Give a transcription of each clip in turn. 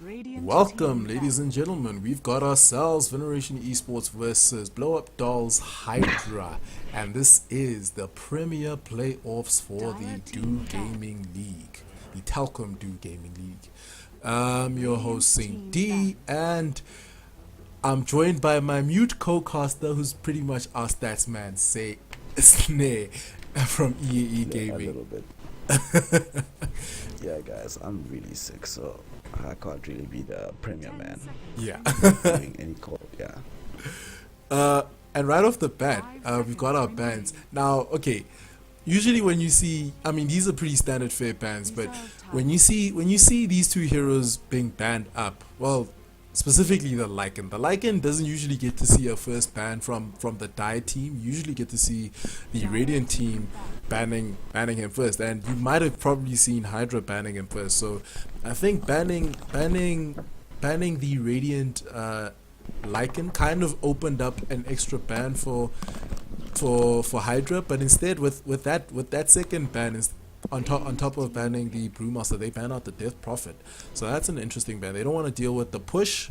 Welcome, ladies and gentlemen. We've got ourselves Veneration eSports versus Blow Up Dolls Hydra, and this is the premier playoffs for the Do Gaming League, the Telcom Do Gaming League. I'm your host, Saint D, and I'm joined by my mute co-caster, who's pretty much our stats man, say Snare from EAE Gaming. A little bit. Yeah, guys, I'm really sick, so I can't really be the premier man. Yeah. Doing any call, yeah. And right off the bat, we've got our bans. Now, okay, usually when you see, I mean, these are pretty standard fair bans, but when you see these two heroes being banned up, well, specifically the Lycan doesn't usually get to see a first ban from the Die team. You usually get to see the Radiant team banning him first, and you might have probably seen Hydra banning him first. So I think banning the Radiant Lycan kind of opened up an extra ban for Hydra, but instead with that second ban is on top of banning the Brewmaster, they ban out the Death Prophet. So that's an interesting ban. They don't want to deal with the push,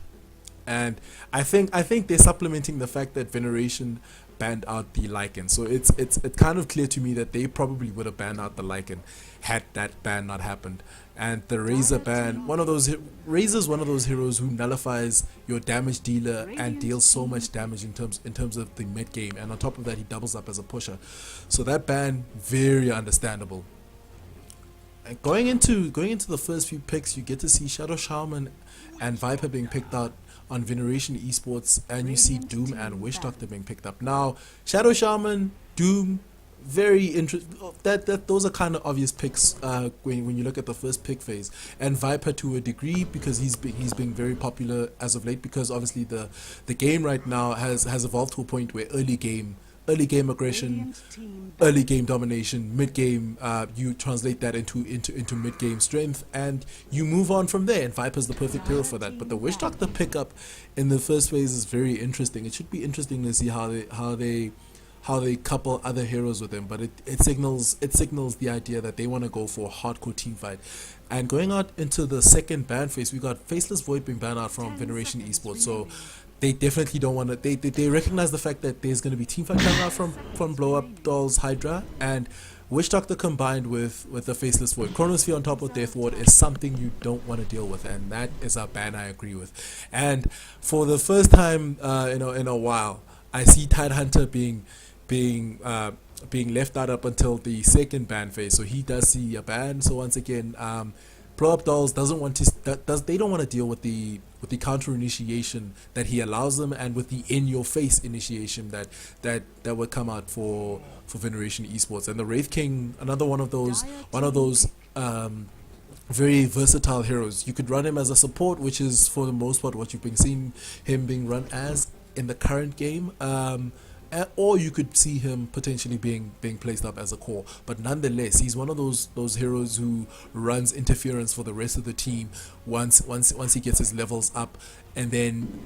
and I think they're supplementing the fact that Veneration banned out the Lycan. So it's kind of clear to me that they probably would have banned out the Lycan had that ban not happened. And the Razor ban, Razor's one of those heroes who nullifies your damage dealer and deals so much damage in terms of the mid game, and on top of that he doubles up as a pusher. So that ban, very understandable. And going into the first few picks, you get to see Shadow Shaman and Viper being picked out on Veneration eSports, and you see Doom and Wish Doctor being picked up. Now, Shadow Shaman, Doom, very interesting. Those are kind of obvious picks when you look at the first pick phase, and Viper to a degree because he's been very popular as of late, because obviously the game right now has evolved to a point where early game aggression, early game domination, mid game you translate that into mid game strength, and you move on from there. And Viper's the perfect hero for that. But the Wish Doctor pickup in the first phase is very interesting. It should be interesting to see how they couple other heroes with him. But it signals the idea that they want to go for a hardcore team fight. And going out into the second ban phase, we got Faceless Void being banned out from Veneration eSports. So they definitely don't want to. They recognize the fact that there's going to be team fight coming out from Blow Up Dolls Hydra, and Witch Doctor combined with the Faceless Void. Chronosphere on top of Death Ward is something you don't want to deal with, and that is a ban I agree with. And for the first time in a while, I see Tidehunter being left out up until the second ban phase. So he does see a ban. So once again, Blow Up Dolls they don't want to deal with the counter initiation that he allows them, and with the in your face initiation that would come out for Veneration eSports. And the Wraith King, another one of those very versatile heroes. You could run him as a support, which is for the most part what you've been seeing him being run as in the current game. Or you could see him potentially being placed up as a core, but nonetheless, he's one of those heroes who runs interference for the rest of the team once he gets his levels up, and then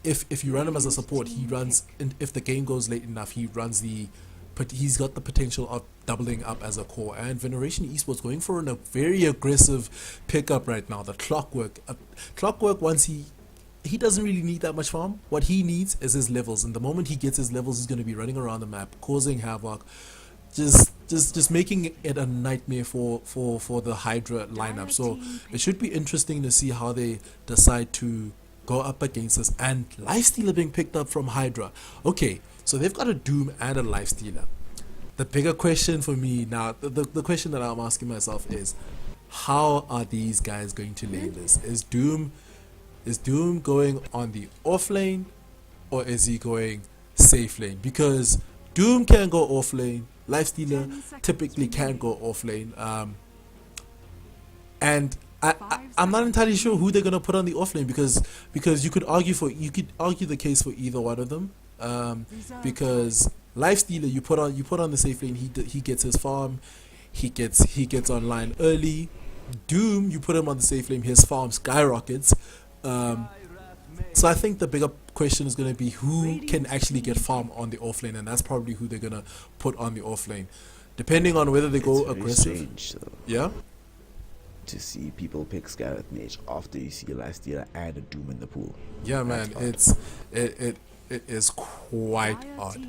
if you run him as a support, he runs. And if the game goes late enough, he's got the potential of doubling up as a core. And Veneration eSports going for a very aggressive pickup right now. The Clockwork, once he doesn't really need that much farm. What he needs is his levels, and the moment he gets his levels, he's going to be running around the map, causing havoc, just making it a nightmare for the Hydra lineup. So it should be interesting to see how they decide to go up against us. And Lifestealer being picked up from Hydra. Okay, so they've got a Doom and a Lifestealer. The bigger question for me now, the question that I'm asking myself is, how are these guys going to lane this? Is Doom going on the off lane, or is he going safe lane? Because Doom can go off lane, Lifestealer typically can go off lane, and I'm not entirely sure who they're gonna put on the off lane, because you could argue the case for either one of them, because Lifestealer you put on the safe lane, he gets his farm, he gets online early. Doom, you put him on the safe lane, his farm skyrockets. So I think the bigger question is going to be who can actually get farm on the offlane, and that's probably who they're going to put on the offlane, depending on whether they go aggressive. Strange, yeah. to see people pick Scarlet Mage after you see Lifestealer and a Doom in the pool. Yeah, That's man, odd. it is quite odd.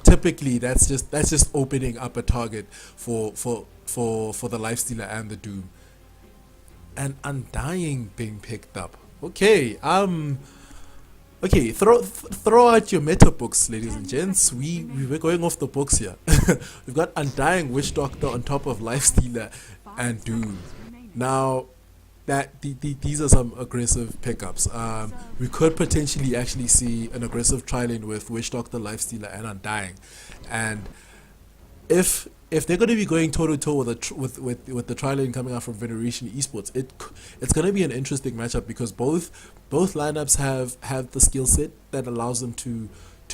Typically, that's just opening up a target for the Lifestealer and the Doom, and Undying being picked up. Okay, throw out your meta books, ladies and gents. We're going off the books here. We've got Undying Witch Doctor on top of Lifestealer and Doom. Now, these are some aggressive pickups. We could potentially actually see an aggressive tri-lane with Witch Doctor, Lifestealer, and Undying. And if they're going to be going toe to toe with the tri-lane coming out from Veneration eSports, it's going to be an interesting matchup because both lineups have the skill set that allows them to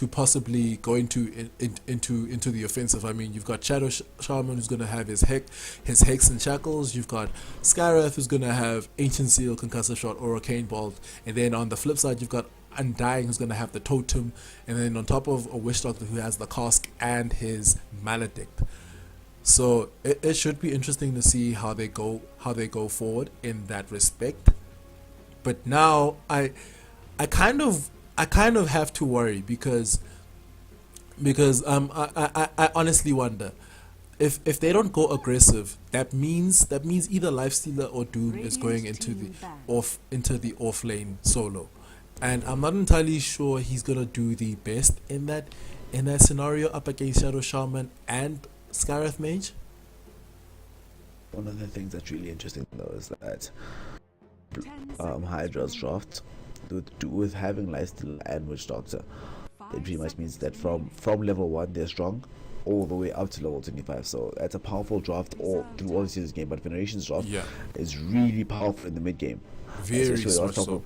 possibly go into the offensive. I mean, you've got Shadow Shaman who's going to have his Hex and Shackles. You've got Skywrath who's going to have Ancient Seal, Concussive Shot, or Arcane Bolt. And then on the flip side, you've got Undying who's going to have the Totem. And then on top of a Witch Doctor who has the Cask and his Maledict. So it should be interesting to see how they go forward in that respect. But now I kind of have to worry because I honestly wonder if they don't go aggressive, that means either Lifestealer or Doom is going into the off lane solo, and I'm not entirely sure he's gonna do the best in that scenario up against Shadow Shaman and Skywrath Mage. One of the things that's really interesting though is that Hydra's draft with having Lifestealer and Witch Doctor, it pretty much means that from level 1 they're strong all the way up to level 25. So that's a powerful draft all through all the series game. But Veneration's draft is really powerful in the mid game. Very much so.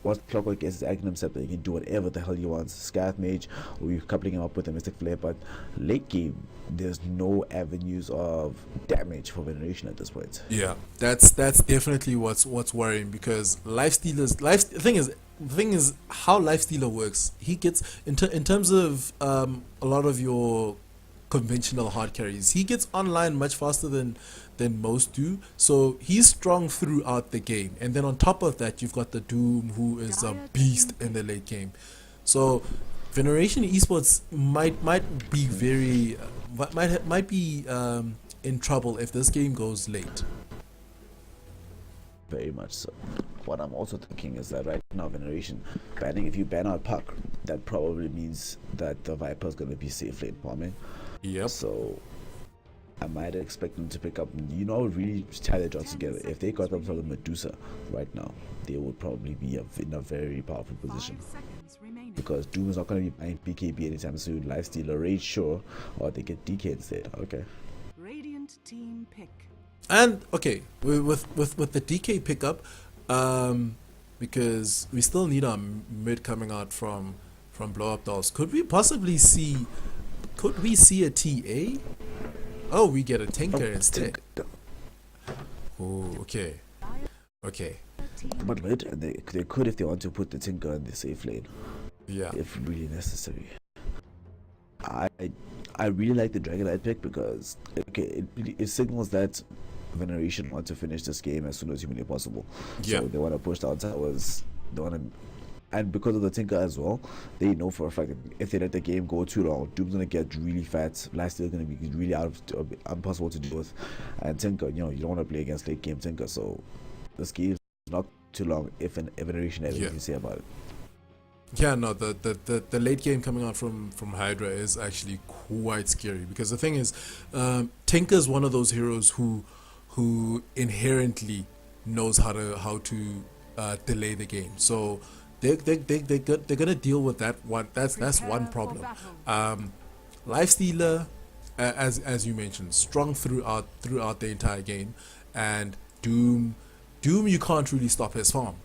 Once Clockwork gets his Agnum Scepter, he can do whatever the hell he wants. Scath Mage, we're coupling him up with a Mystic Flare, but late game, there's no avenues of damage for Veneration at this point. Yeah, that's definitely what's worrying, because the thing is how Lifestealer works. He gets in terms of a lot of your conventional hard carries, he gets online much faster than most do, so he's strong throughout the game. And then on top of that, you've got the Doom, who is a beast in the late game. So Veneration eSports might be very might be in trouble if this game goes late. Very much so. What I'm also thinking is that right now Veneration if you ban out Puck, that probably means that the Viper's going to be safe lane farming. Yep. So I might expect them to pick up, really tie their jobs together. If they got themselves a Medusa right now, they would probably be in a very powerful position. Because Doom is not going to be buying BKB anytime soon. Lifestealer, Rage, sure, or they get DK instead. Okay. Radiant team pick. And okay, with the DK pickup, because we still need our mid coming out from Blow Up Dolls. Could we see a TA? Oh, we get a Tinker instead. Oh, okay. But wait, they could, if they want to, put the Tinker in the safe lane. Yeah. If really necessary. I really like the Dragonite pick because it signals that Veneration want to finish this game as soon as humanly possible. Yeah. So they want to push down towers. And because of the Tinker as well, they know for a fact that if they let the game go too long, Doom's gonna get really fat. Lifestealer's gonna be really impossible to deal with. And Tinker, you don't want to play against late game Tinker. So this game is not too long if an Veneration has anything to say about it. Yeah, no, the late game coming out from Hydra is actually quite scary, because the thing is, Tinker is one of those heroes who inherently knows how to delay the game. So they're gonna deal with that one. That's one problem. Lifestealer, as you mentioned, strong throughout the entire game, and Doom you can't really stop his farm.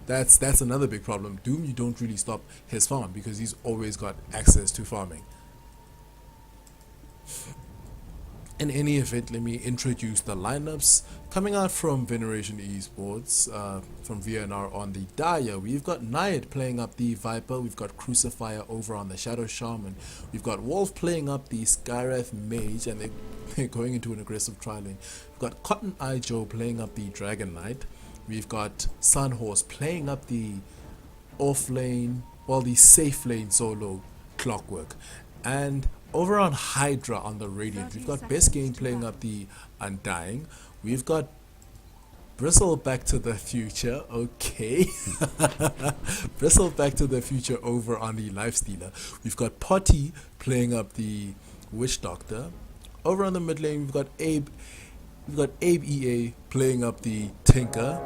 That's another big problem. Doom, you don't really stop his farm because he's always got access to farming. In any event, let me introduce the lineups coming out from Veneration eSports, from VNR on the Daya. We've got Nayad playing up the Viper, we've got Crucifier over on the Shadow Shaman, we've got Wolf playing up the Skywrath Mage, and they're going into an aggressive tri lane. We've got Cotton Eye Joe playing up the Dragon Knight, we've got Sunhorse playing up the off lane, well, the safe lane solo Clockwork, and over on Hydra on the Radiant, we've got Best Game playing up the Undying. We've got Bristle Back to the Future, okay. Bristle Back to the Future over on the Lifestealer. We've got Potty playing up the Witch Doctor. Over on the mid lane, we've got Abe EA playing up the Tinker.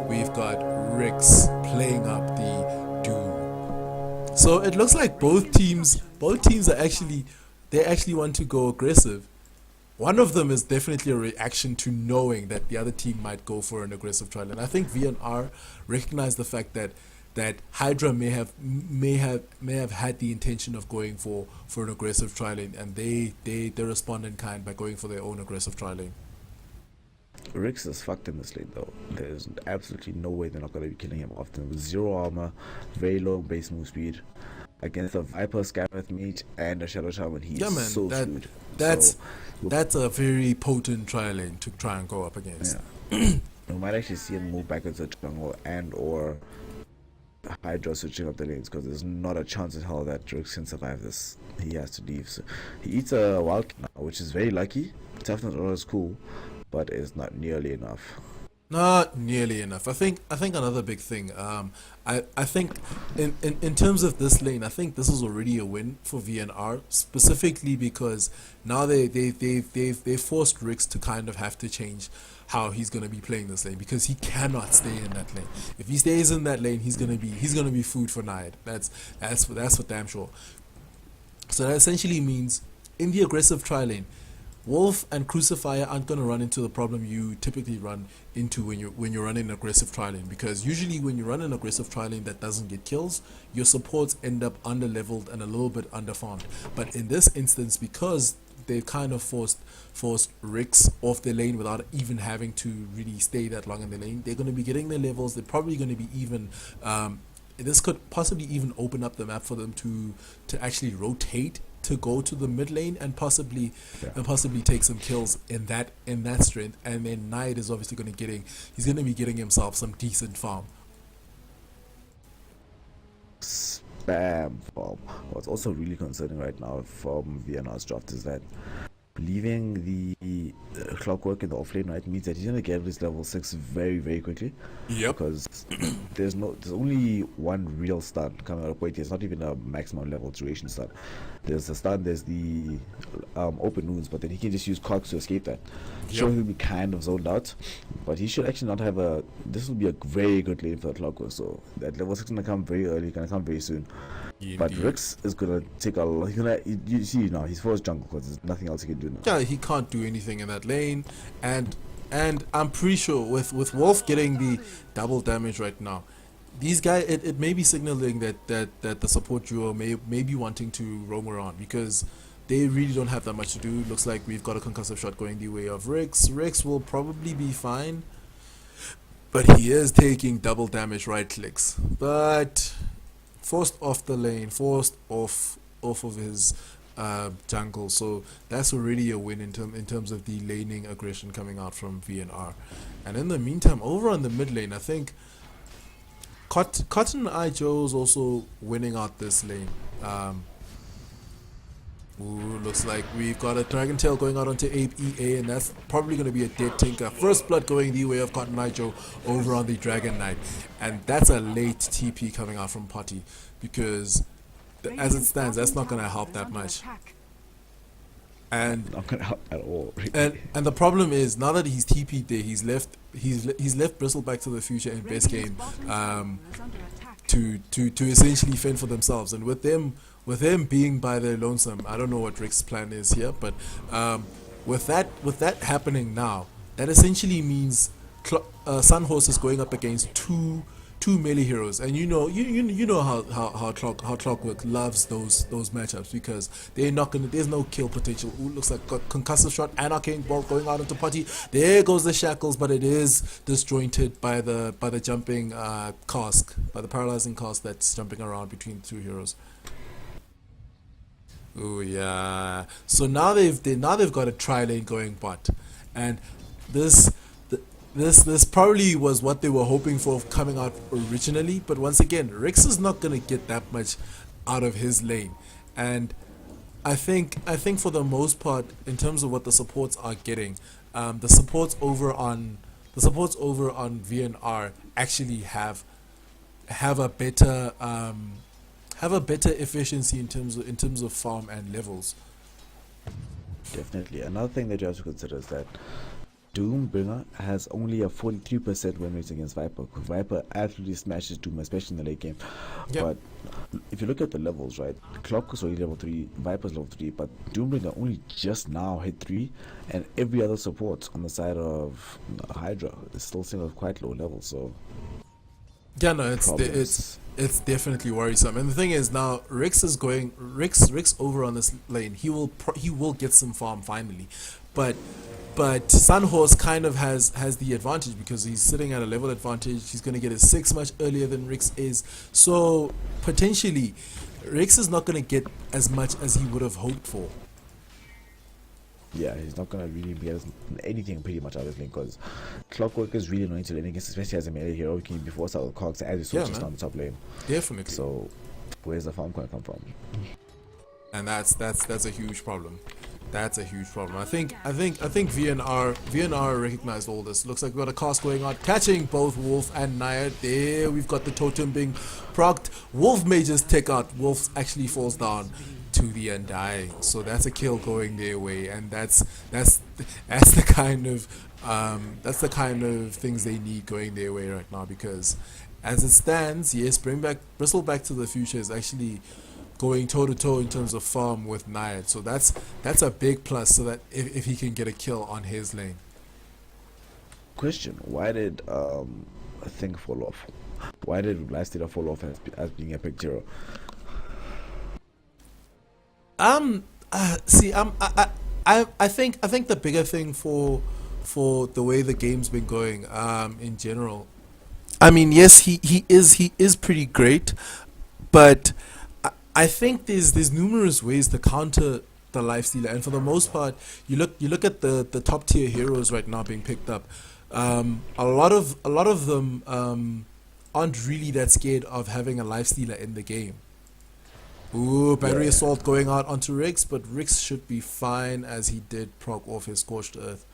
We've got Rix playing up the Doom. So it looks like both teams are actually want to go aggressive. One of them is definitely a reaction to knowing that the other team might go for an aggressive trial, and I think VNR recognize the fact that Hydra may have had the intention of going for an aggressive trialing, and they respond in kind by going for their own aggressive trialing. Rix is fucked in this lane though. There's absolutely no way they're not going to be killing him often with 0 armor, very low base move speed against a Viper, Skywrath Mage, and a Shadow Shaman. He's so screwed. That's a very potent trial lane to try and go up against. Yeah. We might actually see him move back into the jungle and or Hydra switching up the lanes, because there's not a chance in hell that Rix can survive this. He has to leave. So he eats a wild now, which is very lucky. Toughness aura is cool, but it's not nearly enough. Not nearly enough. I think another big thing. I think in terms of this lane, I think this is already a win for VNR, specifically because now they forced Rix to kind of have to change how he's gonna be playing this lane, because he cannot stay in that lane. If he stays in that lane, he's gonna be food for Nayad. That's for damn sure. So that essentially means in the aggressive tri lane, Wolf and Crucifier aren't going to run into the problem you typically run into when you're running an aggressive tri-lane, because usually when you run an aggressive tri-lane that doesn't get kills, your supports end up under-leveled and a little bit under-farmed. But in this instance, because they've kind of forced Rix off the lane without even having to really stay that long in the lane, they're going to be getting their levels. They're probably going to be even this could possibly even open up the map for them to actually rotate to go to the mid lane and possibly take some kills in that strength. And then Knight is obviously going to be getting himself some decent farm. Spam farm. What's also really concerning right now from VNR's draft is that leaving the Clockwork in the offlane, right, means that he's gonna get this level 6 very, very quickly. Yep. Because there's only one real stun coming out of Wait, it's not even a maximum level duration stun. There's a stun, there's the open wounds, but then he can just use cogs to escape that. Yep. Sure, he'll be kind of zoned out, but he should actually not have this will be a very good lane for the Clockwork, so that level 6 is gonna come very early, gonna come very soon. Indeed. But Rix is gonna take a lot. You see now, he's forced jungle because there's nothing else he can do now. Yeah, he can't do anything in that lane, and I'm pretty sure with Wolf getting the double damage right now, these guys it may be signaling that the support duo may be wanting to roam around, because they really don't have that much to do. Looks like we've got a concussive shot going the way of Rix. Rix will probably be fine, but he is taking double damage right clicks. But forced off the lane, forced off of his jungle, so that's already a win in terms of the laning aggression coming out from VNR. And in the meantime, over on the mid lane, I think Cotton Eye Joe is also winning out this lane. Looks like we've got a Dragon Tail going out onto Ape EA, and that's probably going to be a dead Tinker. First blood going the way of Cotton Eye Joe over on the Dragon Knight, and that's a late TP coming out from Potty, because as it stands, that's not going to help that much. And Not gonna help at all. and the problem is, now that he's TP'd there, he's left Bristle Back to the Future in Best Game to essentially fend for themselves. And with them being by their lonesome, I don't know what Rick's plan is here, but with that happening now, that essentially means Sunhorse is going up against two two melee heroes, and you know how Clockwork loves those matchups because they're not gonna. There's no kill potential. Ooh, looks like got concussive shot and arcane bolt going out into party. There goes the shackles, but it is disjointed by the jumping cask, by the paralyzing cask that's jumping around between the two heroes. Oh yeah. So now they've got a tri lane going bot, and this probably was what they were hoping for coming out originally. But once again, Rix is not gonna get that much out of his lane, and I think for the most part, in terms of what the supports are getting, the supports over on VNR actually have a better efficiency in terms of farm and levels. Definitely. Another thing that you have to consider is that Doombringer has only a 43% win rate against Viper. Viper absolutely smashes Doom, especially in the late game. Yep. But if you look at the levels, right, Clock is already level 3, Viper's level 3, but Doombringer only just now hit 3, and every other support on the side of Hydra is still sitting at quite low levels, so... Yeah, no, it's definitely worrisome. And the thing is, now Rix over on this lane. He will get some farm finally, but Sunhorse kind of has the advantage because he's sitting at a level advantage. He's going to get his 6 much earlier than Rix is, so potentially Rix is not going to get as much as he would have hoped for. Yeah, he's not going to really get anything pretty much out of his lane because Clockwork is really annoying to lane against, especially as a melee hero. He can be forced out of cogs as he switches down the top lane. Definitely. So where's the farm going to come from? And that's a huge problem. That's a huge problem. I think VNR recognized all this. Looks like we got a cast going on, catching both Wolf and Naya. There we've got the totem being procced. Wolf may just take out. Wolf actually falls down to the Undying. So that's a kill going their way, and that's the kind of things they need going their way right now, because as it stands, yes, Bristle Back to the Future is actually going toe to toe in terms of farm with Nayad, so that's a big plus. So that if he can get a kill on his lane. Question: why did a thing fall off? Why did Lifestealer fall off as being a pick hero? I think the bigger thing for the way the game's been going in general. I mean, yes, he is pretty great, but I think there's numerous ways to counter the Lifestealer, and for the most part, you look at the top tier heroes right now being picked up. A lot of them aren't really that scared of having a Lifestealer in the game. Ooh, battery assault going out onto Rix, but Rix should be fine as he did proc off his Scorched Earth.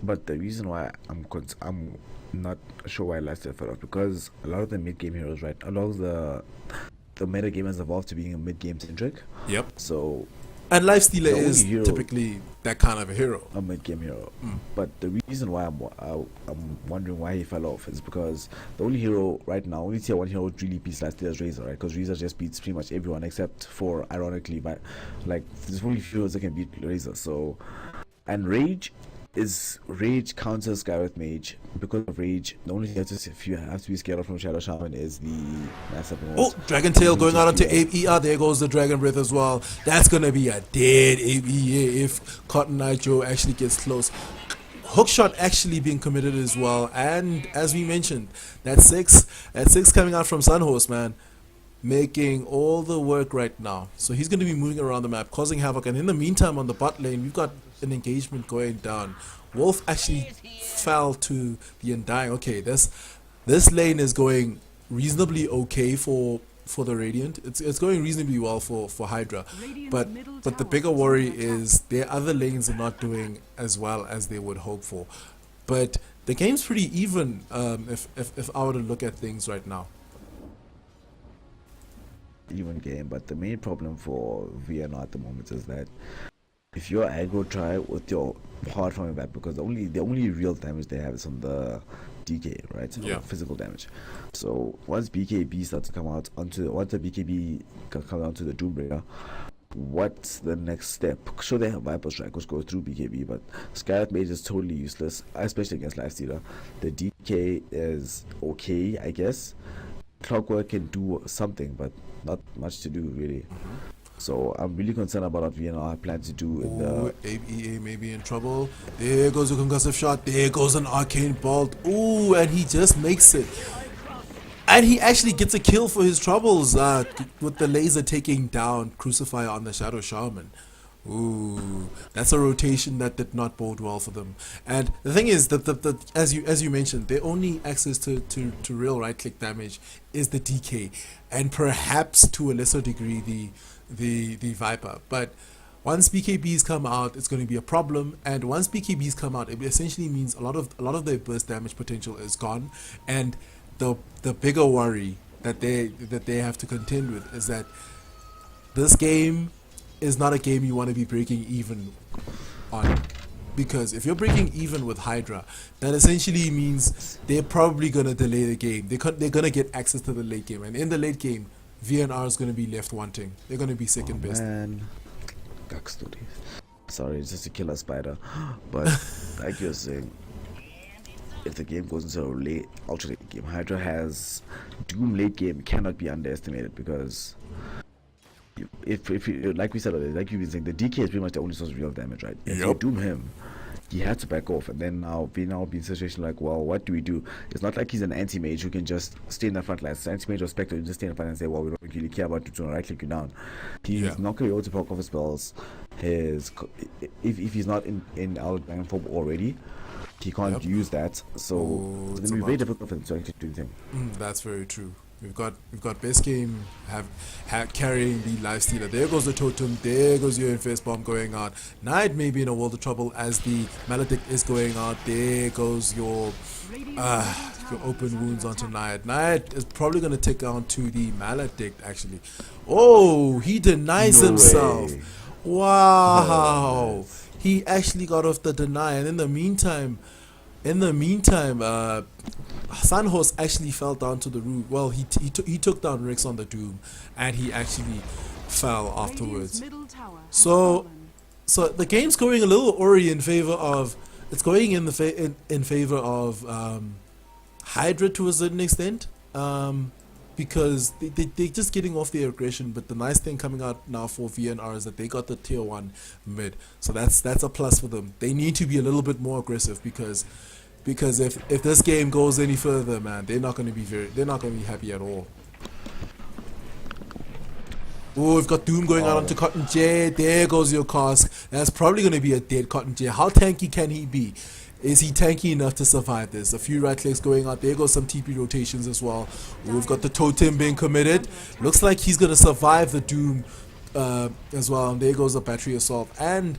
But the reason why I'm not sure why Lifestealer fell off, because a lot of the mid game heroes, right? A lot of the meta game has evolved to being a mid game centric. Yep. So. And Lifestealer is typically that kind of a hero. A mid-game hero. But the reason why I'm wondering why he fell off is because the only hero right now, only tier 1 hero which really beats Lifestealer is Razor, right? Because Razor just beats pretty much everyone except for, ironically, there's only few heroes that can beat Razor. So, and Rage counters Skywrath Mage. Because of Rage, the only thing you have to be scared of from Shadow Shaman is the massive. Oh, Dragon Tail going out onto APE. There goes the Dragon Breath as well. That's gonna be a dead APE if Cotton Eye Joe actually gets close. Hookshot actually being committed as well, and as we mentioned, that six coming out from Sunhorse, man, making all the work right now. So he's going to be moving around the map, causing havoc, and in the meantime on the bot lane, we've got an engagement going down. Wolf actually fell to the Undying. Okay, this lane is going reasonably okay for the Radiant. It's going reasonably well for Hydra, but the bigger worry is their other lanes are not doing as well as they would hope for. But the game's pretty even if I were to look at things right now. Even game, but the main problem for VNR at the moment is that if you're aggro try with your hard farming back, because the only real damage they have is on the DK, right? Yeah. Physical damage. So once BKB starts to come out onto the BKB comes onto the Doombringer, what's the next step? Sure, they have Viper Strikers go through BKB, but Skylight Mage is totally useless, especially against Lifestealer. The DK is okay, I guess. Clockwork can do something, but not much to do, really. So I'm really concerned about what VNR plan to do in the... EA may be in trouble. There goes a concussive shot. There goes an arcane bolt. Ooh, and he just makes it. And he actually gets a kill for his troubles with the laser taking down Crucifier on the Shadow Shaman. Ooh, that's a rotation that did not bode well for them. And the thing is that as you mentioned, their only access to real right click damage is the DK, and perhaps to a lesser degree the Viper. But once BKBs come out, it's going to be a problem. And once BKBs come out, it essentially means a lot of their burst damage potential is gone. And the bigger worry that they have to contend with is that this game is not a game you want to be breaking even on, because if you're breaking even with Hydra, that essentially means they're probably gonna delay the game. They're gonna get access to the late game, and in the late game, VNR is gonna be left wanting. They're gonna be second best. Man, sorry, it's just a killer spider. But like you're saying, if the game goes into a late, ultra late game, Hydra has Doom late game cannot be underestimated, because if you, like we said earlier, like you've been saying, the DK is pretty much the only source of real damage, right? If you doom him, he had to back off, and then now be in a situation like, well, what do we do? It's not like he's an anti-mage who can just stay in the front lines. Anti-mage or Spectre can just stay in the front and say, well, we don't really care about you to right click you down. He's not going to be able to proc off his spells. If he's not in out of form already, he can't use that, so it's going to be very difficult for him to actually do anything. That's very true. We've got best game carrying the Lifestealer. There goes the totem. There goes your Infest Bomb going out. Knight may be in a world of trouble as the Maledict is going out. There goes your open wounds onto Knight. Knight is probably going to take on to the Maledict, actually. Oh, he denies himself. Wow. He actually got off the deny, and in the meantime, Sunhorse actually fell down to the roof. Well, he took down Rix on the Doom, and he actually fell afterwards. So the game's going a little Ori in favor of. It's going in favor of Hydra to a certain extent, because they're just getting off their aggression. But the nice thing coming out now for VNR is that they got the tier 1 mid, so that's a plus for them. They need to be a little bit more aggressive, because if this game goes any further, man, they're not going to be happy at all. Oh, we've got Doom going out onto Cotton J. There goes your cask. That's probably going to be a dead Cotton J. How tanky can he be? Is he tanky enough to survive this? A few right clicks going out. There goes some TP rotations as well. We've got the totem being committed. Looks like he's going to survive the Doom as well. And there goes the battery assault. And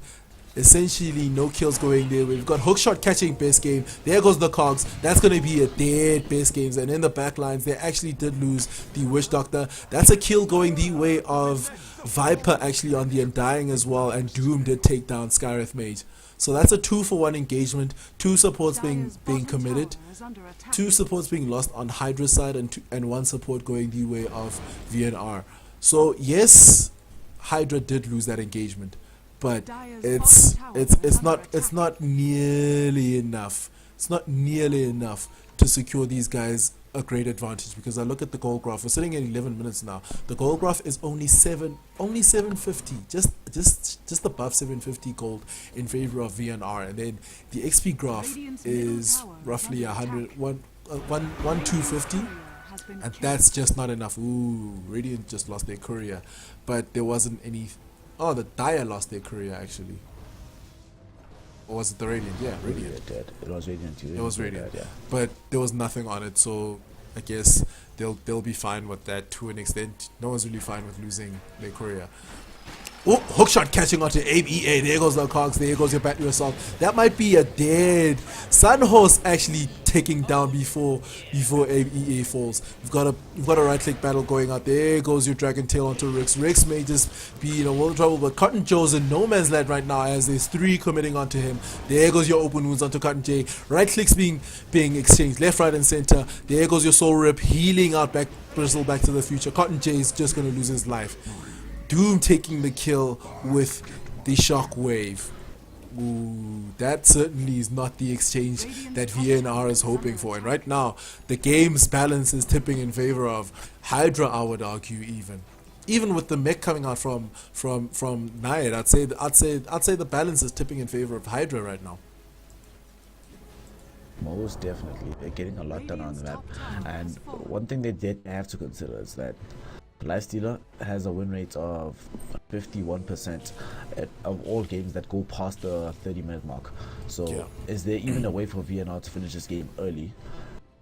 essentially no kills going there. We've got hookshot catching best game. There goes the cogs. That's going to be a dead best games. And in the back lines, they actually did lose the Witch Doctor. That's a kill going the way of Viper actually on the Undying as well. And Doom did take down Skyreth Mage. So that's a 2-for-1 engagement. 2 supports being committed. 2 supports being lost on Hydra's side, and 1 support going the way of VNR. So yes, Hydra did lose that engagement, but it's not nearly enough. It's not nearly enough to secure these guys a great advantage, because I look at the goal graph. We're sitting at 11 minutes now. The goal graph is only 750, just above 750 gold in favor of VNR, and then the XP graph is roughly 1,250, and that's just not enough. Ooh, Radiant just lost their courier, but there wasn't any. Oh, the Dire lost their courier actually. Or was it the Radiant? Yeah, Radiant. It was Radiant. It was Radiant, yeah. But there was nothing on it, so I guess they'll be fine with that to an extent. No one's really fine with losing their courier. Oh, hookshot catching onto Abe EA. There goes the cogs. There goes your battery assault. That might be a dead. Sunhorse actually taking down before Abe EA falls. We've got a right click battle going out. There goes your Dragon Tail onto Rix. Rix may just be in a world of trouble, but Cotton Joe's in no man's land right now as there's 3 committing onto him. There goes your open wounds onto Cotton J. Right clicks being exchanged left, right, and center. There goes your soul rip healing out back Bristle back to the future. Cotton J is just gonna lose his life. Doom taking the kill with the shockwave. Ooh, that certainly is not the exchange that VNR is hoping for. And right now, the game's balance is tipping in favor of Hydra, I would argue, even with the mech coming out from Nayad, I'd say the balance is tipping in favor of Hydra right now. Most definitely, they're getting a lot done on the map. And one thing they did have to consider is that Lifestealer has a win rate of 51% of all games that go past the 30-minute mark. So Yeah. is there even a way for VNR to finish this game early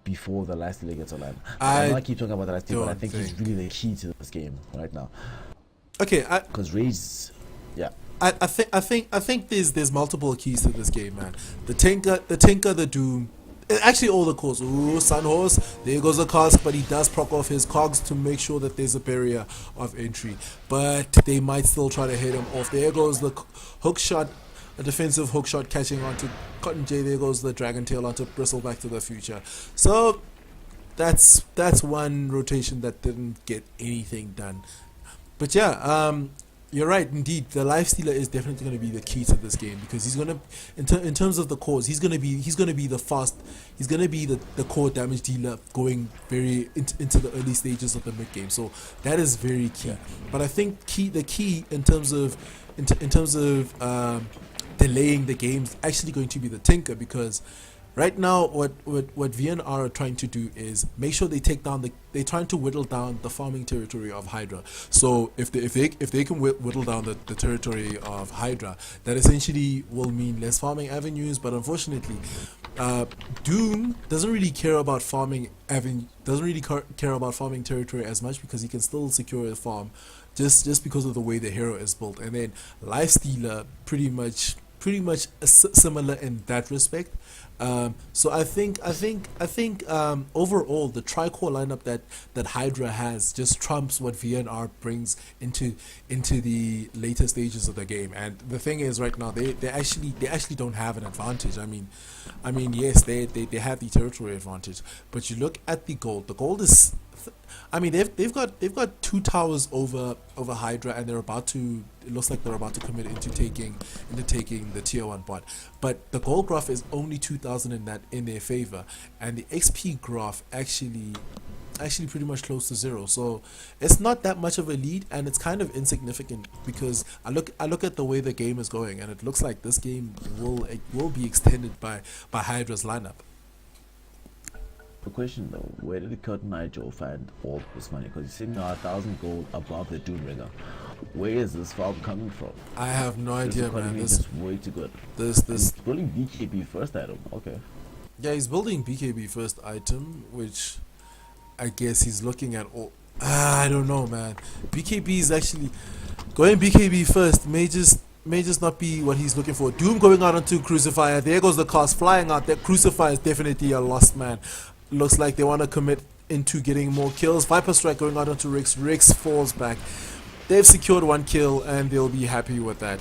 before the Lifestealer gets online? I I know I keep talking about the Lifestealer, but I don't think he's think. really the key to this game right now. Okay, Because Ray's, yeah. I think there's multiple keys to this game, man. The Tinker, the Doom, actually all the cores. Ooh, Sunhorse, there goes the cost, but he does proc off his cogs to make sure that there's a barrier of entry. But they might still try to hit him off. There goes the hook shot, a defensive hook shot catching onto Cotton J. There goes the Dragon Tail onto Bristle Back to the Future. So that's one rotation that didn't get anything done. But yeah, you're right. Indeed, the Lifestealer is definitely going to be the key to this game because he's going to, in terms of the cores, he's going to be the fast. He's going to be the core damage dealer going very into the early stages of the mid game. So that is very key. Yeah. But I think the key in terms of delaying the game is actually going to be the Tinker because right now what VNR are trying to do is make sure they take down they're trying to whittle down the farming territory of Hydra. So if they can whittle down the territory of Hydra, that essentially will mean less farming avenues. But unfortunately, Doom doesn't really care about farming care about farming territory as much because he can still secure a farm just because of the way the hero is built. And then Lifestealer pretty much similar in that respect. So I think overall the tri-core lineup that Hydra has just trumps what VNR brings into the later stages of the game. And the thing is, right now they actually don't have an advantage. I mean yes, they have the territory advantage, but you look at the gold. The gold is, I mean they've got 2 towers over Hydra, and it looks like they're about to commit into taking the tier 1 bot. But the gold graph is only 2,000 in their favor, and the XP graph actually pretty much close to 0. So it's not that much of a lead, and it's kind of insignificant because I look at the way the game is going, and it looks like this game will be extended by Hydra's lineup. The question though, where did Cotton Eye Joe find all this money? Because he's sitting now 1,000 gold above the Doom Ringer. Where is this farm coming from? I have no idea, man. This is way too good. This building BKB first item. Okay. Yeah, he's building BKB first item, which I guess he's looking at all. I don't know, man. BKB is actually going BKB first. May just not be what he's looking for. Doom going out onto Crucifier. There goes the cost flying out. That Crucifier is definitely a lost man. Looks like they want to commit into getting more kills. Viper Strike going out onto Rix. Rix falls back. They've secured 1 kill and they'll be happy with that.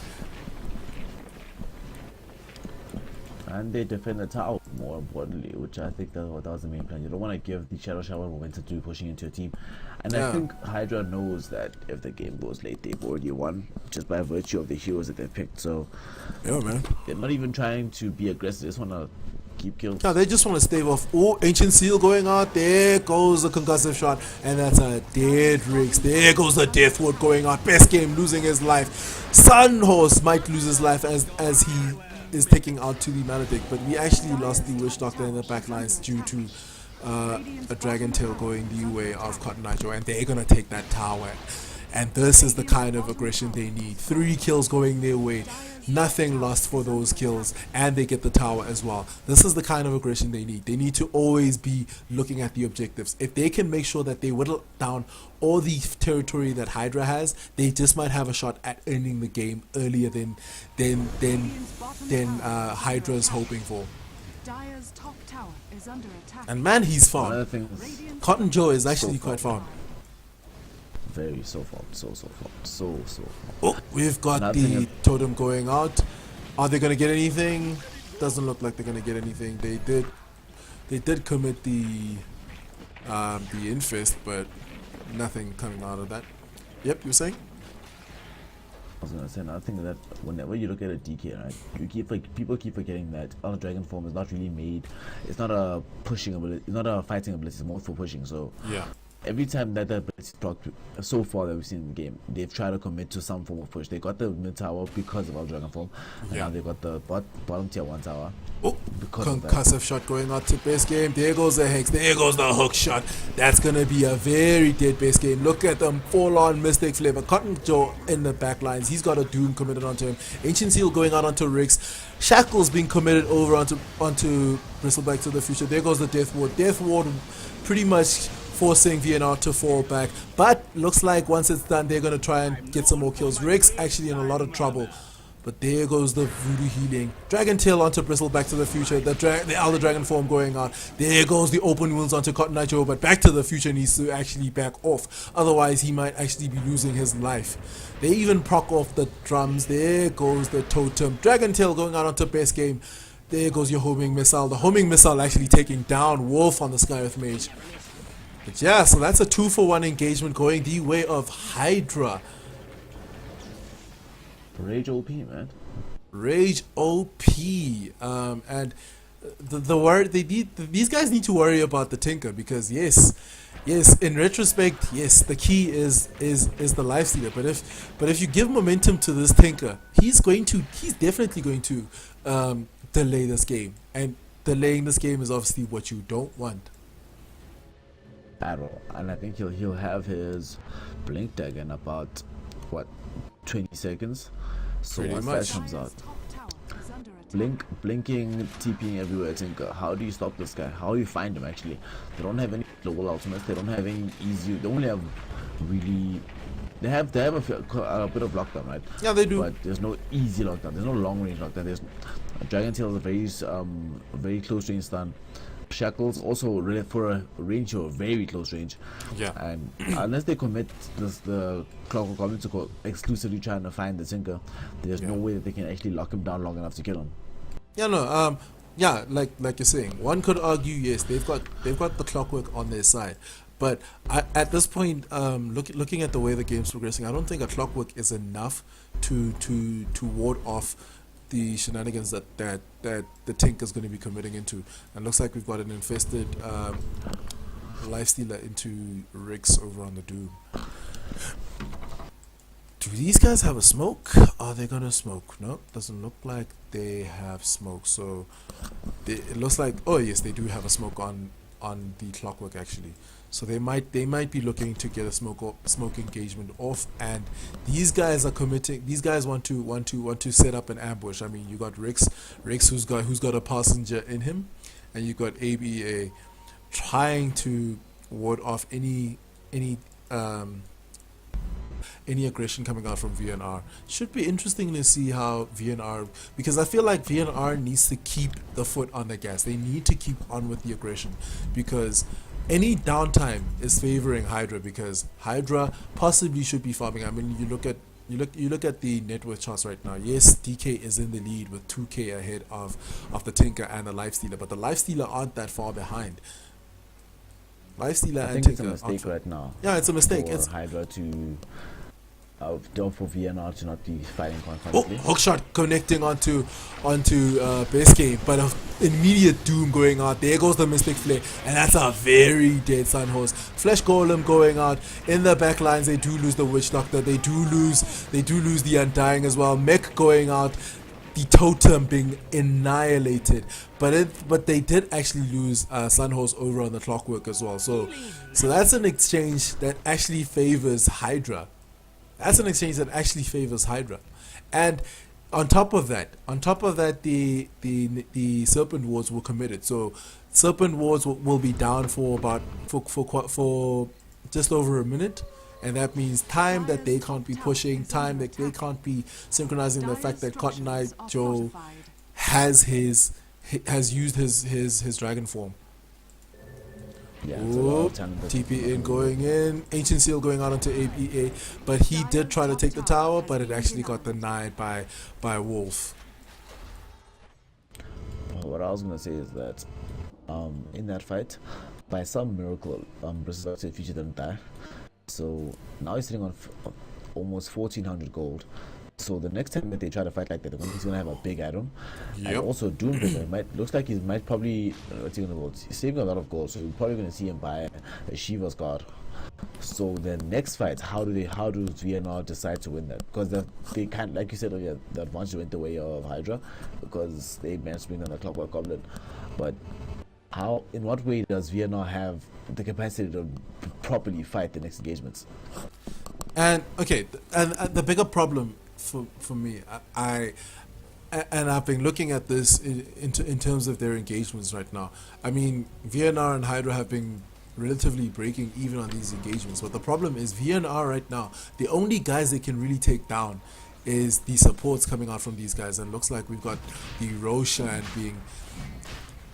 And they defend the tower, more importantly, which I think that was the main plan. You don't want to give the Shadow Shower momentum to pushing into a team. And Yeah. I think Hydra knows that if the game goes late, they've already won, just by virtue of the heroes that they've picked. So Yeah, man. they're not even trying to be aggressive. They just want to keep kills. Yeah, they just want to stave off. Oh, Ancient Seal going out. There goes the concussive shot. And that's a dead Rix. There goes the Deathwood going out. Best game, losing his life. Sunhorse might lose his life as he is taking out to the Maledict. But we actually lost the Witch Doctor in the backlines due to a Dragon Tail going the way of Cotton Eye Joe. And they're going to take that tower. And this is the kind of aggression they need. 3 kills going their way. Nothing lost for those kills, and they get the tower as well. This is the kind of aggression they need. They need to always be looking at the objectives. If they can make sure that they whittle down all the territory that Hydra has, they just might have a shot at ending the game earlier than Hydra's hoping for. Dire's top tower is under attack. And man, he's Another farmed. thing is Cotton Joe is actually quite farmed. very so farmed. Oh, we've got Another the thing totem going out. Are they gonna get anything? Doesn't look like they're gonna get anything. They did commit the infest, but nothing coming out of that. Yep, you were saying? I was gonna say another thing that whenever you look at a DK, right, people keep forgetting that on a dragon form is not really made. It's not a pushing ability. It's not a fighting ability. It's more for pushing. So Yeah. every time that ability is blocked, so far that we've seen in the game, they've tried to commit to some form of push. They got the mid tower because of our dragon form, and Yeah. now they got the bottom tier 1 tower. Oh, Because of that. concussive shot going out to base game. There goes the hex. There goes the hook shot. That's gonna be a very dead base game. Look at them full on Mystic Flavor. Cotton Joe in the back lines. He's got a Doom committed onto him. Ancient Seal going out onto Rix. Shackles being committed over onto Bristleback to the future. There goes the Death Ward. Death Ward pretty much forcing VNR to fall back. But looks like once it's done, they're gonna try and get some more kills. Rix actually in a lot of trouble. But there goes the voodoo healing. Dragon Tail onto Bristleback to the future. The Elder Dragon form going out. There goes the open wounds onto Cotton Eye Joe. But Back to the Future needs to actually back off. Otherwise, he might actually be losing his life. They even proc off the drums. There goes the totem. Dragon Tail going out onto best game. There goes your homing missile. The homing missile actually taking down Wolf on the Sky Earth Mage. But yeah, so that's a 2-for-1 engagement going the way of Hydra. Rage OP, man. Rage OP, and the worry these guys need to worry about the Tinker, because yes, in retrospect, yes, the key is the lifestealer. But if you give momentum to this Tinker, he's definitely going to delay this game, and delaying this game is obviously what you don't want. Battle, and I think he'll have his blink tag in about what 20 seconds. So Pretty once much. that comes out, Top tower is under attack. blinking, TPing everywhere. Tinker, how do you stop this guy? How do you find him? Actually, they don't have any global ultimates. They don't have any easy. They only have really. They have a bit of lockdown, right? Yeah, they do. But there's no easy lockdown. There's no long range lockdown. There's Dragon Tail is a very close range stun. Shackles also really for a range or very close range. Yeah. And unless they commit the Clockwork Goblin to exclusively trying to find the Tinker, there's no way that they can actually lock him down long enough to kill him. Yeah, no, yeah, like you're saying, one could argue, yes, they've got the Clockwork on their side, but at this point, looking at the way the game's progressing, I don't think a Clockwork is enough to ward off the shenanigans that the Tink is going to be committing into. And looks like we've got an infested lifestealer into Rix over on the Doom. Do these guys have a smoke? Are they gonna smoke? No, doesn't look like they have smoke. So it looks like, oh yes, they do have a smoke on the Clockwork actually. So they might be looking to get a smoke engagement off, and these guys are committing. These guys want to set up an ambush. I mean, you got Rix who's got a passenger in him, and you got ABA trying to ward off any aggression coming out from VNR. Should be interesting to see how VNR, because I feel like VNR needs to keep the foot on the gas. They need to keep on with the aggression, because any downtime is favoring Hydra, because Hydra possibly should be farming. I mean, you look at the net worth charts right now. Yes, DK is in the lead with 2k ahead of the Tinker and the Lifestealer, but the Lifestealer aren't that far behind. Lifestealer I and think it's a Tinker mistake right now. Yeah, it's a mistake. For It's Hydra to for VNR to not be fighting oh, constantly. hookshot connecting onto base game, but an immediate Doom going out. There goes the Mystic Flare, and that's a very dead Sun Horse. Flesh Golem going out. In the back lines, they do lose the Witch Doctor. They do lose the Undying as well. Mech going out. The Totem being annihilated, but they did actually lose Sun Horse over on the Clockwork as well. So that's an exchange that actually favors Hydra. And on top of that, the Serpent Wards were committed. So Serpent Wards will be down for just over a minute, and that means time that they can't be pushing, time that they can't be synchronizing the fact that Cotton Eye Joe has used his dragon form. Yeah, Oop, TP in going in, Ancient Seal going out onto ABA, but he did try to take the tower, but it actually got denied by Wolf. What I was gonna say is that in that fight, by some miracle, Bristleback's future didn't die. So now he's sitting on almost 1400 gold. So the next time that they try to fight like that, he's gonna have a big item. And Yep. also Doom looks like he might probably he's saving a lot of gold, so we're probably gonna see him buy a Shiva's guard. So the next fight, how does VNR decide to win that? Because they can't, like you said earlier, the advantage went the way of Hydra because they managed to bring down the Clockwork Goblin. But in what way does VNR have the capacity to properly fight the next engagements? And okay, and the bigger problem for me, and I've been looking at this in terms of their engagements right now. I mean, VNR and Hydra have been relatively breaking even on these engagements, but the problem is VNR right now, the only guys they can really take down is the supports coming out from these guys, and looks like we've got the Roshan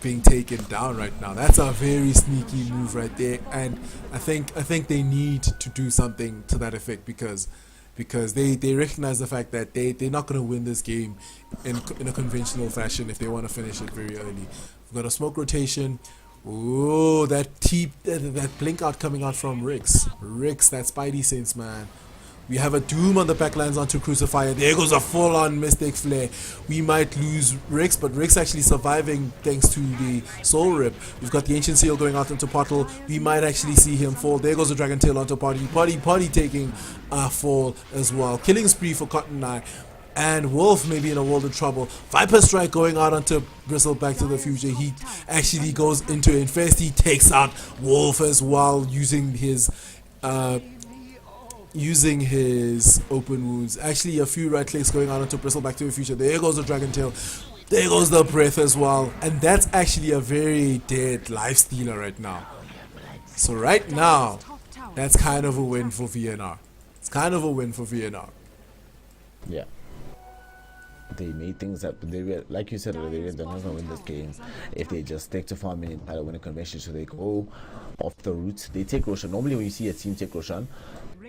being taken down right now. That's a very sneaky move right there, and I think they need to do something to that effect because they recognize the fact that they're not going to win this game in a conventional fashion if they want to finish it very early. We've got a smoke rotation. Ooh, that blink out coming out from Rix, that Spidey sense, man. We have a Doom on the backlines onto Crucifier. There goes a full-on Mystic Flare. We might lose Rix, but Rix actually surviving thanks to the Soul Rip. We've got the Ancient Seal going out into Portal. We might actually see him fall. There goes the Dragon Tail onto Potty taking a fall as well. Killing spree for Cotton Eye. And Wolf may be in a world of trouble. Viper Strike going out onto Bristle Back to the Future. He actually goes into Infest. He takes out Wolf as well using his open wounds. Actually, a few right clicks going out onto Bristle Back to the Future. There goes the Dragon Tail. There goes the Breath as well. And that's actually a very dead life stealer right now. So right now, that's kind of a win for VNR. It's kind of a win for VNR. Yeah. They made things that like you said earlier, they're not going to win this game if they just stick to farming and try to win a convention. So they go off the route. They take Roshan. Normally when you see a team take Roshan,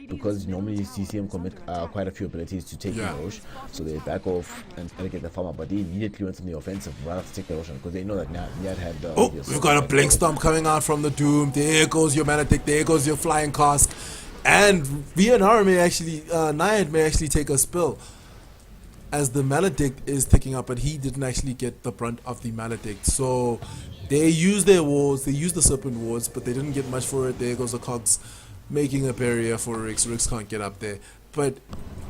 because normally you see him commit quite a few abilities to take the Rosh, so they back off and try to get the farmer, but they immediately went on the offensive rather to take the Roshan because they know that Niad had the... Oh, we've got a Blink Stomp coming out from the Doom. There goes your Maledict. There goes your Flying Cask. And VNR may actually, Niad may actually take a spill, as the Maledict is picking up, but he didn't actually get the brunt of the Maledict. So they used their wards, they used the Serpent wards, but they didn't get much for it. There goes the Cogs making a barrier for Rix. Rix can't get up there. But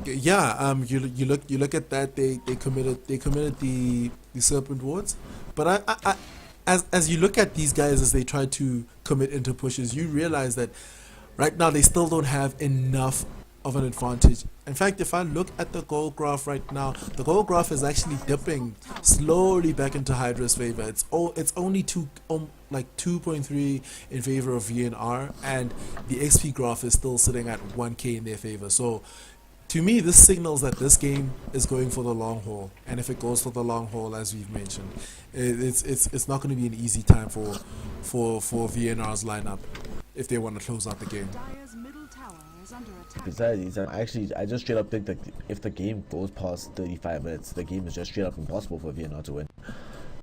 yeah, you look at that. They committed the Serpent wards. But I as you look at these guys as they try to commit into pushes, you realize that right now they still don't have enough of an advantage. In fact, if I look at the goal graph right now, the goal graph is actually dipping slowly back into Hydra's favor. It's only 2.3 in favor of VNR, and the XP graph is still sitting at 1k in their favor. So to me, this signals that this game is going for the long haul, and if it goes for the long haul, as we've mentioned, it's not going to be an easy time for VNR's lineup if they want to close out the game. Besides, I just straight up think that if the game goes past 35 minutes, the game is just straight up impossible for VNR to win.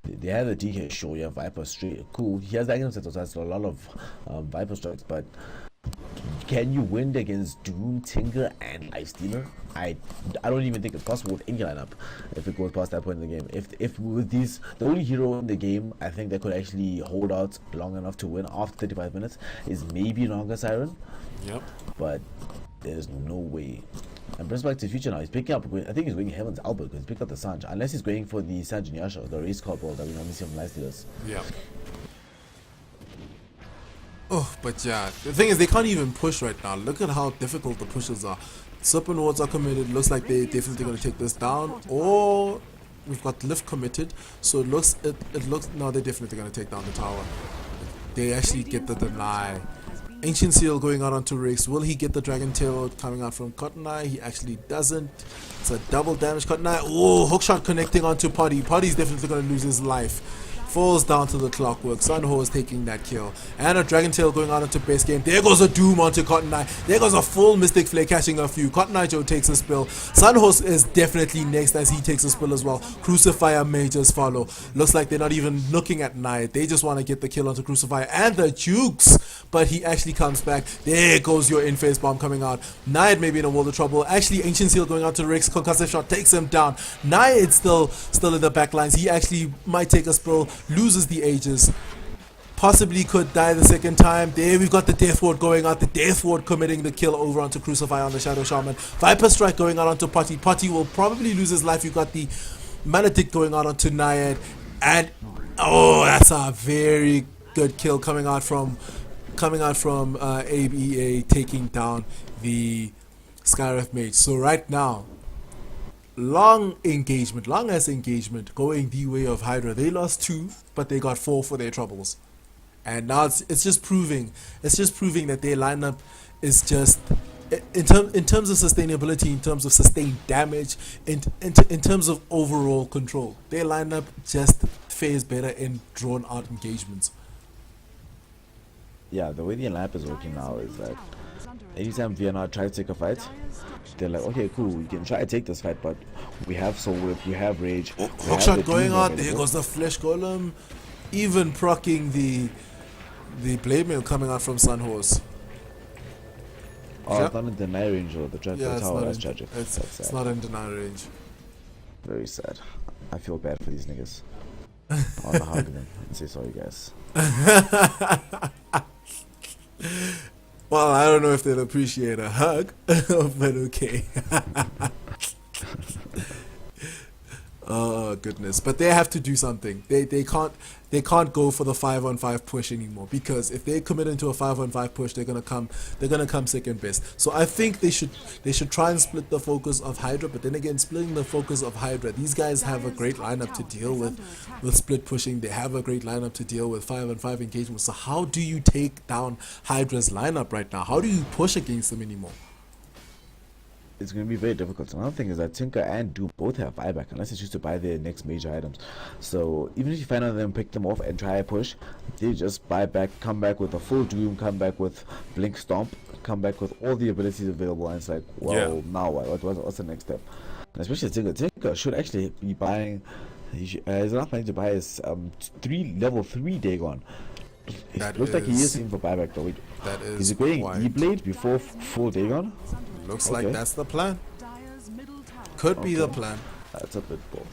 They have the DK show, yeah, Viper straight, cool. He has the item set, so that's a lot of Viper strikes, but can you win against Doom, Tinker, and Lifestealer? I don't even think it's possible with any lineup if it goes past that point in the game. If with these, the only hero in the game I think that could actually hold out long enough to win after 35 minutes is maybe Nanga Siren. Yep. But there's no way. And Prince Back to the Future now, he's picking up, I think he's going Heaven's Albert because he's picked up the Sanj. Unless he's going for the Sanj and Yasha, the race card ball that we normally see from Lifestealers. Yeah. Oh, but yeah, the thing is they can't even push right now. Look at how difficult the pushes are. Serpent wards are committed. Looks like they're definitely going to take this down. Or we've got lift committed. So it looks no, they're definitely going to take down the tower. They actually get the deny. Ancient Seal going out onto Rix. Will he get the Dragon Tail coming out from Cotton Eye? He actually doesn't. It's a double damage Cotton Eye. Oh, hookshot connecting onto Potty. Potty's definitely going to lose his life. falls down to the clockwork. Sunho is taking that kill. And a Dragon Tail going out into base game. There goes a Doom onto Cotton Eye. There goes a full Mystic Flare catching a few. Cotton Eye Joe takes a spill. Sunho is definitely next as he takes a spill as well. Crucifier Majors follow. Looks like they're not even looking at Knight. They just want to get the kill onto Crucifier and the Jukes. But he actually comes back. There goes your in-phase bomb coming out. Knight may be in a world of trouble. Actually, Ancient Seal going out to Rick's concussive shot takes him down. Knight still in the back lines. He actually might take a spill, loses the Aegis. Possibly could die the second time. There we've got the Death Ward going out. The Death Ward committing the kill over onto Crucify on the Shadow Shaman. Viper Strike going out onto Potty. Potty will probably lose his life. You've got the Maledict going out onto Naiad. And oh, that's a very good kill coming out from ABA taking down the Skyref Mage. So right now, long ass engagement going the way of Hydra. They lost 2, but they got 4 for their troubles. And now it's just proving that their lineup is just in terms of sustainability, in terms of sustained damage, in terms of overall control. Their lineup just fares better in drawn out engagements. Yeah, the way the lineup is working now is that anytime Vienna tries to take a fight, they're like, okay, cool, we can try to take this fight, but we have Soul Whip, we have Rage. Hookshot going out, there goes the Flesh Golem, even proccing the Blade Mail coming out from Sunhorse. Oh, it's not in deny range or the tower, that's tragic. It's not in deny range. Very sad. I feel bad for these niggas. I want to hug them and say sorry, guys. Well, I don't know if they'll appreciate a hug, but okay. Oh goodness! But they have to do something. They can't go for the 5-on-5 push anymore, because if they commit into a 5-on-5 push, they're gonna come second best. So I think they should try and split the focus of Hydra. But then again, splitting the focus of Hydra, these guys have a great lineup to deal with split pushing. They have a great lineup to deal with 5-on-5 engagements. So how do you take down Hydra's lineup right now? How do you push against them anymore? It's going to be very difficult. Another thing is that Tinker and Doom both have buyback unless they choose to buy their next major items. So even if you find out them, pick them off and try a push, they just buy back, come back with a full Doom, come back with Blink Stomp, come back with all the abilities available, and it's like, well, now what? What's the next step? And especially Tinker should actually be buying. He's not planning to buy his level 3 Dagon. It looks like he is in for buyback though. That is. He's going E-Blade before full Dagon. Looks like that's the plan. Could be the plan. That's a bit bold.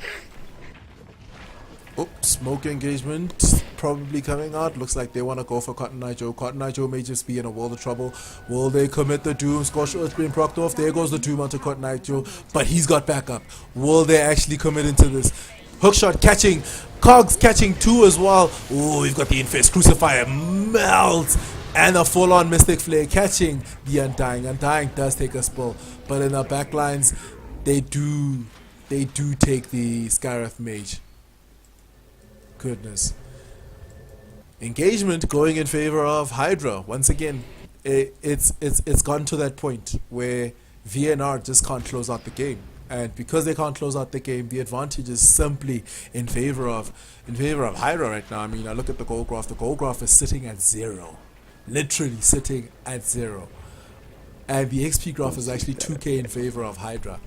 Oh, smoke engagement probably coming out. Looks like they want to go for Cotton Eye Joe. Cotton Eye Joe may just be in a world of trouble. Will they commit the Doom? Scorch Earth being procced off. There goes the Doom onto Cotton Eye Joe. But he's got backup. Will they actually commit into this? Hookshot catching. Cogs catching 2 as well. Oh, we've got the Infest Crucifier melt. And a full-on Mystic Flare catching the Undying. Undying does take a spill, but in the backlines, they do take the Skyref Mage. Goodness. Engagement going in favor of Hydra. Once again, it's gotten to that point where VNR just can't close out the game. And because they can't close out the game, the advantage is simply in favor of Hydra right now. I mean, I look at the goal graph. The goal graph is sitting at 0. Literally sitting at 0, and the XP graph is actually 2k in favor of Hydra.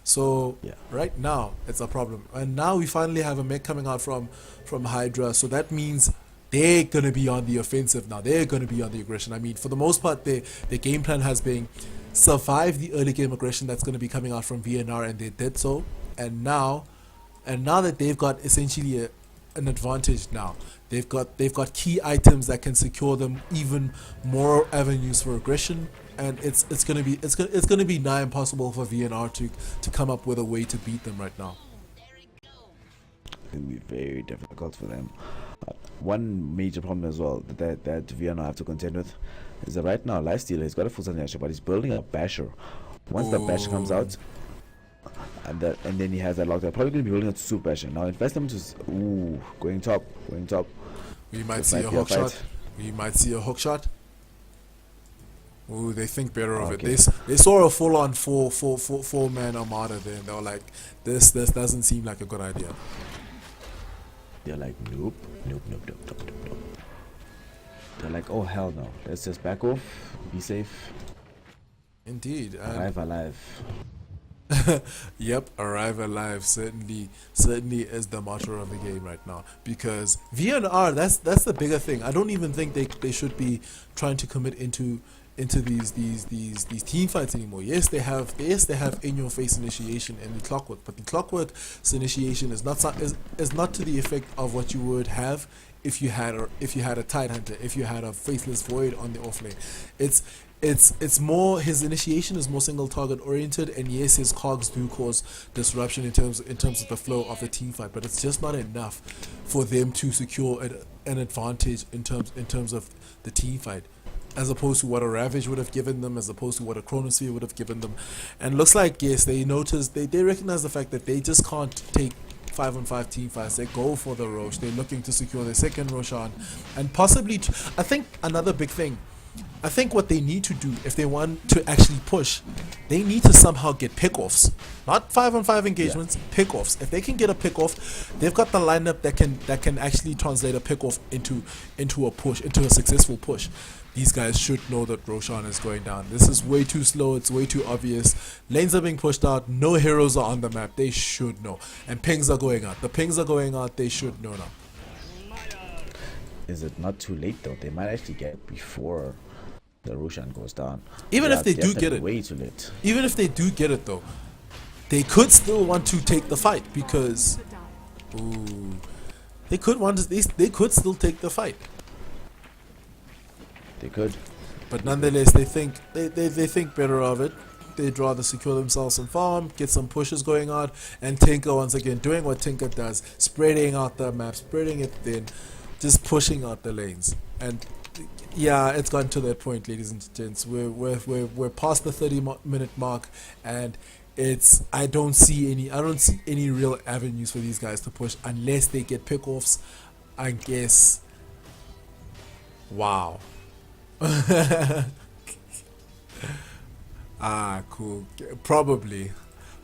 So right now it's a problem, and now we finally have a mech coming out from Hydra. So that means they're gonna be on the offensive now. They're gonna be on the aggression. I mean, for the most part, the game plan has been survive the early game aggression that's gonna be coming out from VNR, and they did so. And now that they've got essentially an advantage now. They've got key items that can secure them even more avenues for aggression, and it's gonna be nigh impossible for VNR to come up with a way to beat them right now. It'll be very difficult for them. One major problem as well that VNR have to contend with is that right now Lifestealer, he's got a full Asher, but he's building a Basher. Once the Basher comes out, and then he has that lockdown, probably going to be building a Super Basher. Now investment is going top. We might see a hook shot. We might see a hook shot. Ooh, they think better of it. They saw a full-on four-man armada there, and they were like, this doesn't seem like a good idea. They're like, nope, nope, nope, nope, nope, nope, nope. They're like, oh hell no, let's just back off, be safe, Indeed. arrive alive. Yep, arrive alive certainly is the motto of the game right now, because VNR, that's the bigger thing. I don't even think they should be trying to commit into these team fights anymore. Yes, they have in your face initiation and the clockwork, but the clockwork's initiation is not is not to the effect of what you would have if you had a Tide Hunter, if you had a Faithless Void on the offlane. It's more, his initiation is more single target oriented, and yes, his cogs do cause disruption in terms of the flow of the team fight, but it's just not enough for them to secure an advantage in terms of the team fight, as opposed to what a Ravage would have given them, as opposed to what a Chronosphere would have given them. And looks like, yes, they noticed, they recognize the fact that they just can't take 5-on-5 team fights. They go for the Roche. They're looking to secure their second Roshan, and possibly I think another big thing, I think what they need to do if they want to actually push, they need to somehow get pickoffs, not 5-on-5 engagements, pickoffs. If they can get a pickoff, they've got the lineup that can actually translate a pickoff into a push, into a successful push. These guys should know that Roshan is going down. This is way too slow. It's way too obvious. Lanes are being pushed out. No heroes are on the map. They should know. And pings are going out. The pings are going out. They should know now. Is it not too late though? They might actually get it before the Roshan goes down. Even if they do get it, way too late. even if they do get it though, they could still want to take the fight, because they could still take the fight. They could, But nonetheless, they think better of it. They'd rather secure themselves some farm, get some pushes going on, and Tinker once again doing what Tinker does, spreading out the map, spreading it thin, just pushing out the lanes. And yeah, it's gotten to that point, ladies and gents. We're past the 30-minute mark, and I don't see any real avenues for these guys to push unless they get pickoffs. I guess. Wow. Cool. Probably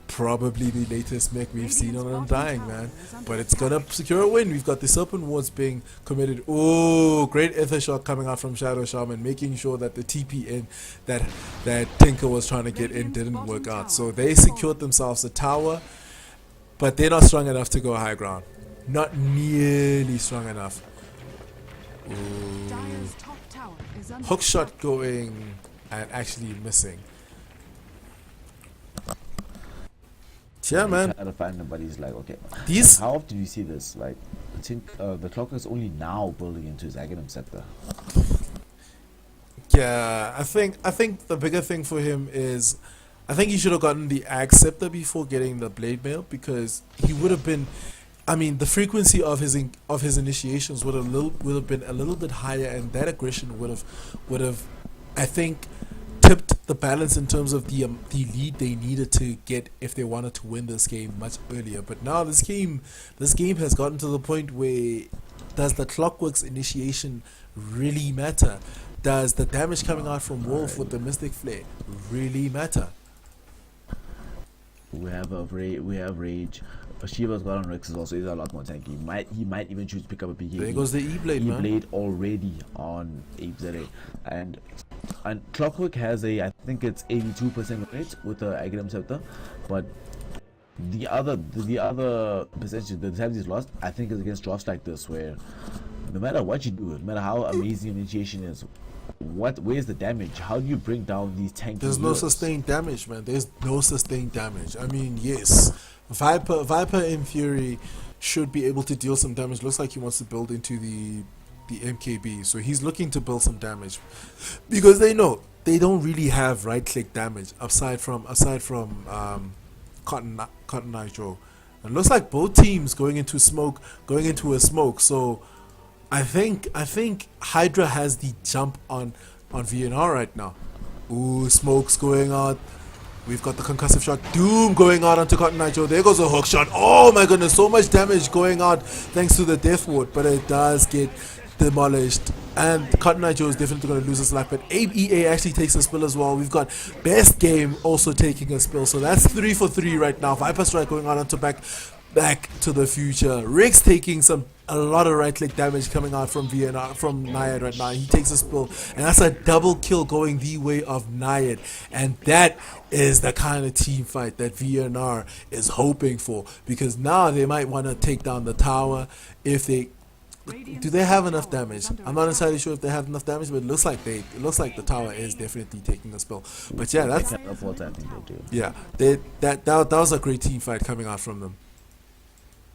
the latest mech we've seen on Undying, man. But it's gonna secure a win. We've got the Serpent Wards being committed. Oh, great Ether Shot coming out from Shadow Shaman, making sure that the TP in that Tinker was trying to get in didn't work out. So they secured themselves a tower, but they're not strong enough to go high ground. Not nearly strong enough. Ooh. Hook shot going and actually missing. Yeah, man. Trying to find them, but he's like, okay. These. How often do you see this? Like, I think the clock is only now building into his Aghanim scepter. Yeah, I think the bigger thing for him is, I think he should have gotten the Ag Scepter before getting the Blade Mail, because he would have been. I mean, the frequency of his initiations would have been a little bit higher, and that aggression would have, I think, tipped the balance in terms of the lead they needed to get if they wanted to win this game much earlier. But now this game has gotten to the point where, does the Clockwork's initiation really matter? Does the damage coming out from Wolf with the Mystic Flare really matter? We have Rage. Shiva's got on Rex as well, so he's a lot more tanky. He might even choose to pick up a PK. There goes the E-Blade, man. E-Blade already on AZA. And Clockwork has I think it's 82% rate with the Aghanim Scepter, but the other percentage, the times he's lost, I think is against drafts like this, where no matter what you do, no matter how amazing initiation is, where's the damage? How do you bring down these tanky There's no sustained damage, man. There's no sustained damage. I mean, yes, Viper in theory should be able to deal some damage. Looks like he wants to build into the MKB, so he's looking to build some damage, because they know they don't really have right click damage aside from Cotton Nitro. And looks like both teams going into a smoke. So I think Hydra has the jump on VNR right now. Ooh, smoke's going out. We've got the concussive shot. Doom going out onto Cotton Nitro. There goes a hook shot. Oh my goodness, so much damage going out thanks to the Death Ward, but it does get demolished. And Cotton Nitro is definitely going to lose his life, but Abe EA actually takes a spill as well. We've got Best Game also taking a spill, so that's 3 for 3 right now. Viper Strike going out onto back. back to the future. Rick's taking a lot of right click damage coming out from Nayad right now. He takes a spill, and that's a double kill going the way of Nayad, and that is the kind of team fight that VNR is hoping for, because now they might want to take down the tower. If they do, they have enough damage. I'm not entirely sure if they have enough damage, but it looks like the tower is definitely taking a spill. But yeah, that's I think they do. yeah. That was a great team fight coming out from them.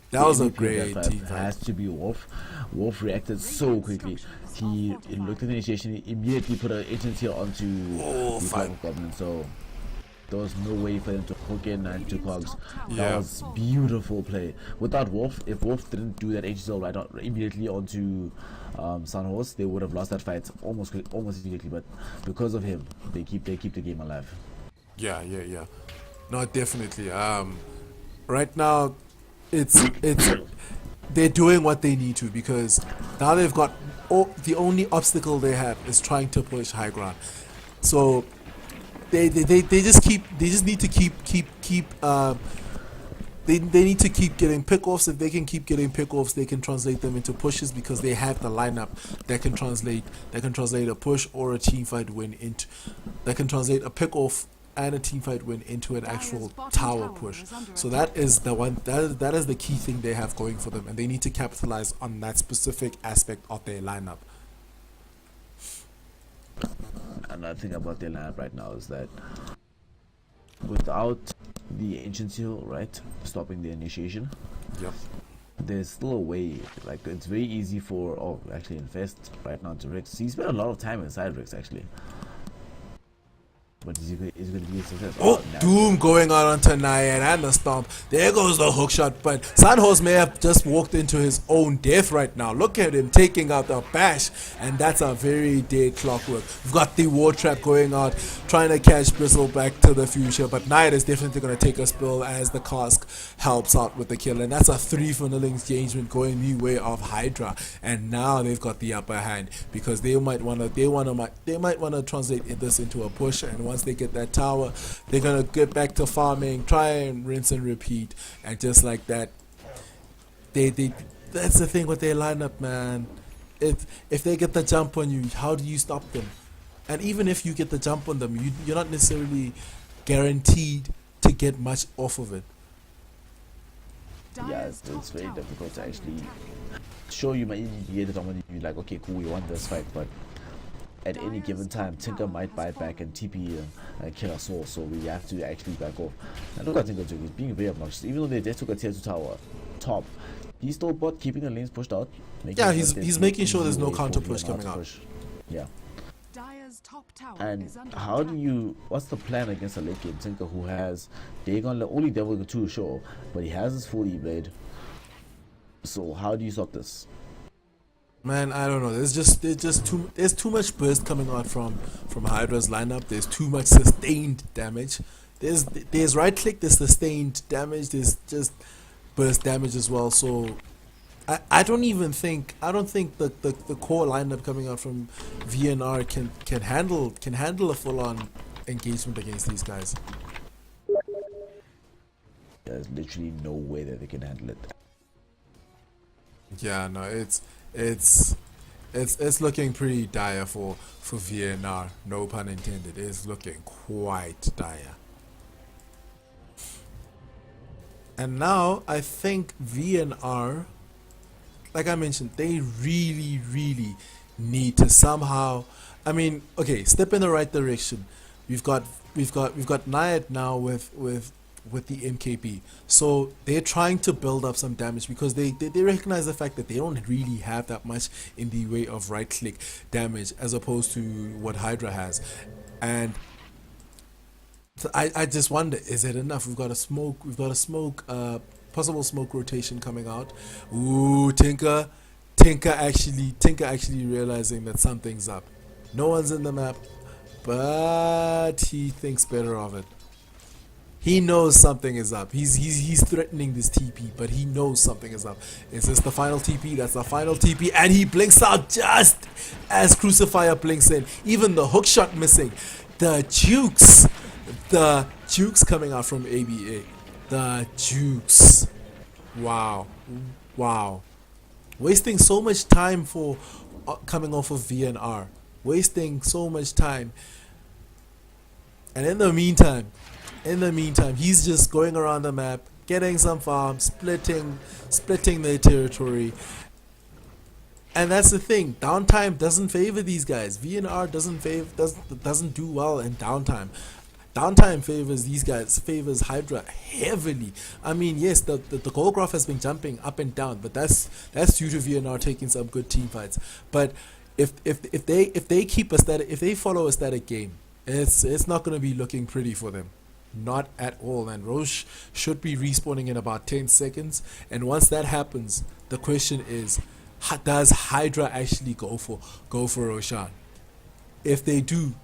That was a great team It fight. has to be Wolf. Wolf reacted so quickly. He looked at the initiation, he immediately put an agency onto the fuck. Goblin, so there was no way for them to hook in and to cogs. Yeah. That was beautiful play. Without Wolf, if Wolf didn't do that agency right out immediately onto Sunhorse, they would have lost that fight almost immediately. But because of him, they keep the game alive. Yeah. No, definitely. Right now, it's they're doing what they need to, because now they've got the only obstacle they have is trying to push high ground. So they just need to they need to keep getting pickoffs. If they can keep getting pickoffs, they can translate them into pushes, because they have the lineup that can translate a push or a team fight win into, that can translate a pickoff and a team fight win into an actual tower push. So that is the one, that is the key thing they have going for them, and they need to capitalize on that specific aspect of their lineup. Another thing about their lineup right now is that without the ancient seal, right, stopping the initiation, Yep. there's still a way. Like, it's very easy for actually Infest right now to Rix. He spent a lot of time inside Rix actually. But is he going to be a success? Oh, no. Doom going out onto Nayad and the stomp. There goes the hook shot, but Sunhorse may have just walked into his own death right now. Look at him taking out the bash, and that's a very dead clockwork. We've got the war trap going out, trying to catch Bristle back to the future, but Nayad is definitely going to take a spill as the cask helps out with the kill, and that's a 3-for-0 engagement going the way of Hydra, and now they've got the upper hand, because they might want to translate this into a push, and once they get that tower, they're gonna get back to farming, try and rinse and repeat, and just like that, that's the thing with their lineup, man. If they get the jump on you, how do you stop them? And even if you get the jump on them, you're not necessarily guaranteed to get much off of it. Yeah, it's very difficult to actually show. You might get it on when you're like, okay, cool, we won this fight, but at any given time, Tinker might bite back and TP and kill us all, so we have to actually back off. And look at Tinker doing, he's being very obnoxious. Even though they just took a tier 2 tower top, he's still keeping the lanes pushed out. Yeah, he's making sure there's no counter push coming out. Yeah. Dire's top tower And is under how attack. do you, what's the plan against a late game Tinker who has Dagon, only Devil 2 sure, but he has his full E-Blade. So how do you stop this? Man, I don't know. There's too much burst coming out from Hydra's lineup. There's too much sustained damage. There's right click, there's sustained damage, there's just burst damage as well. So I don't think the core lineup coming out from VNR can handle a full on engagement against these guys. There's literally no way that they can handle it. Yeah, no, it's looking pretty dire for VNR. No pun intended. It's looking quite dire. And now I think VNR, like I mentioned, they really need to somehow, I mean, okay, step in the right direction. We've got Nayad now with the MKP, so they're trying to build up some damage, because they recognize the fact that they don't really have that much in the way of right click damage as opposed to what Hydra has. And so I just wonder, is it enough? We've got a smoke possible smoke rotation coming out. Ooh, Tinker actually realizing that something's up. No one's in the map, but he thinks better of it. He knows something is up. He's threatening this TP, but he knows something is up. Is this the final TP? That's the final TP, and he blinks out just as Crucifier blinks in. Even the hook shot missing. The jukes coming out from ABA. The jukes. Wow. Wow. Wasting so much time for coming off of VNR. Wasting so much time. And in the meantime, he's just going around the map, getting some farms, splitting their territory. And that's the thing. Downtime doesn't favor these guys. VNR doesn't do well in downtime. Downtime favors these guys, favors Hydra heavily. I mean, yes, the goal graph has been jumping up and down, but that's due to VNR taking some good team fights. But if they keep a static, if they follow a static game, it's not going to be looking pretty for them. Not at all. And Roche should be respawning in about 10 seconds. And once that happens, the question is, does Hydra actually go for Roshan? If they do,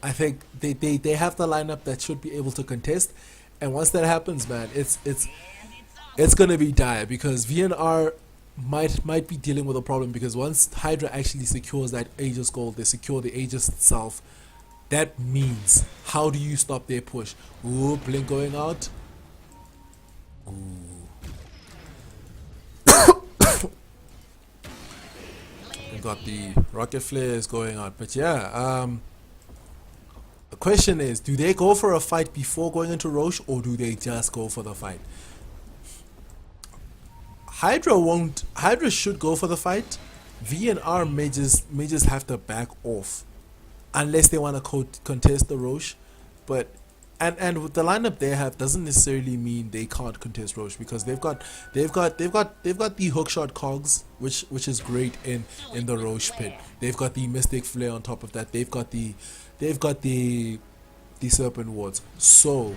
I think they have the lineup that should be able to contest. And once that happens, man, it's gonna be dire, because VNR might be dealing with a problem, because once Hydra actually secures that Aegis gold, they secure the Aegis itself. That means, how do you stop their push? Ooh, Blink going out. Ooh. We got the rocket flares going out, but yeah, the question is, do they go for a fight before going into Roche, or do they just go for the fight? Hydra should go for the fight. VNR may just have to back off, unless they want to contest the Roche. But and with the lineup they have doesn't necessarily mean they can't contest Roche, because they've got the hookshot cogs, which is great in the Roche pit. They've got the Mystic Flare on top of that. They've got the Serpent Wards. So,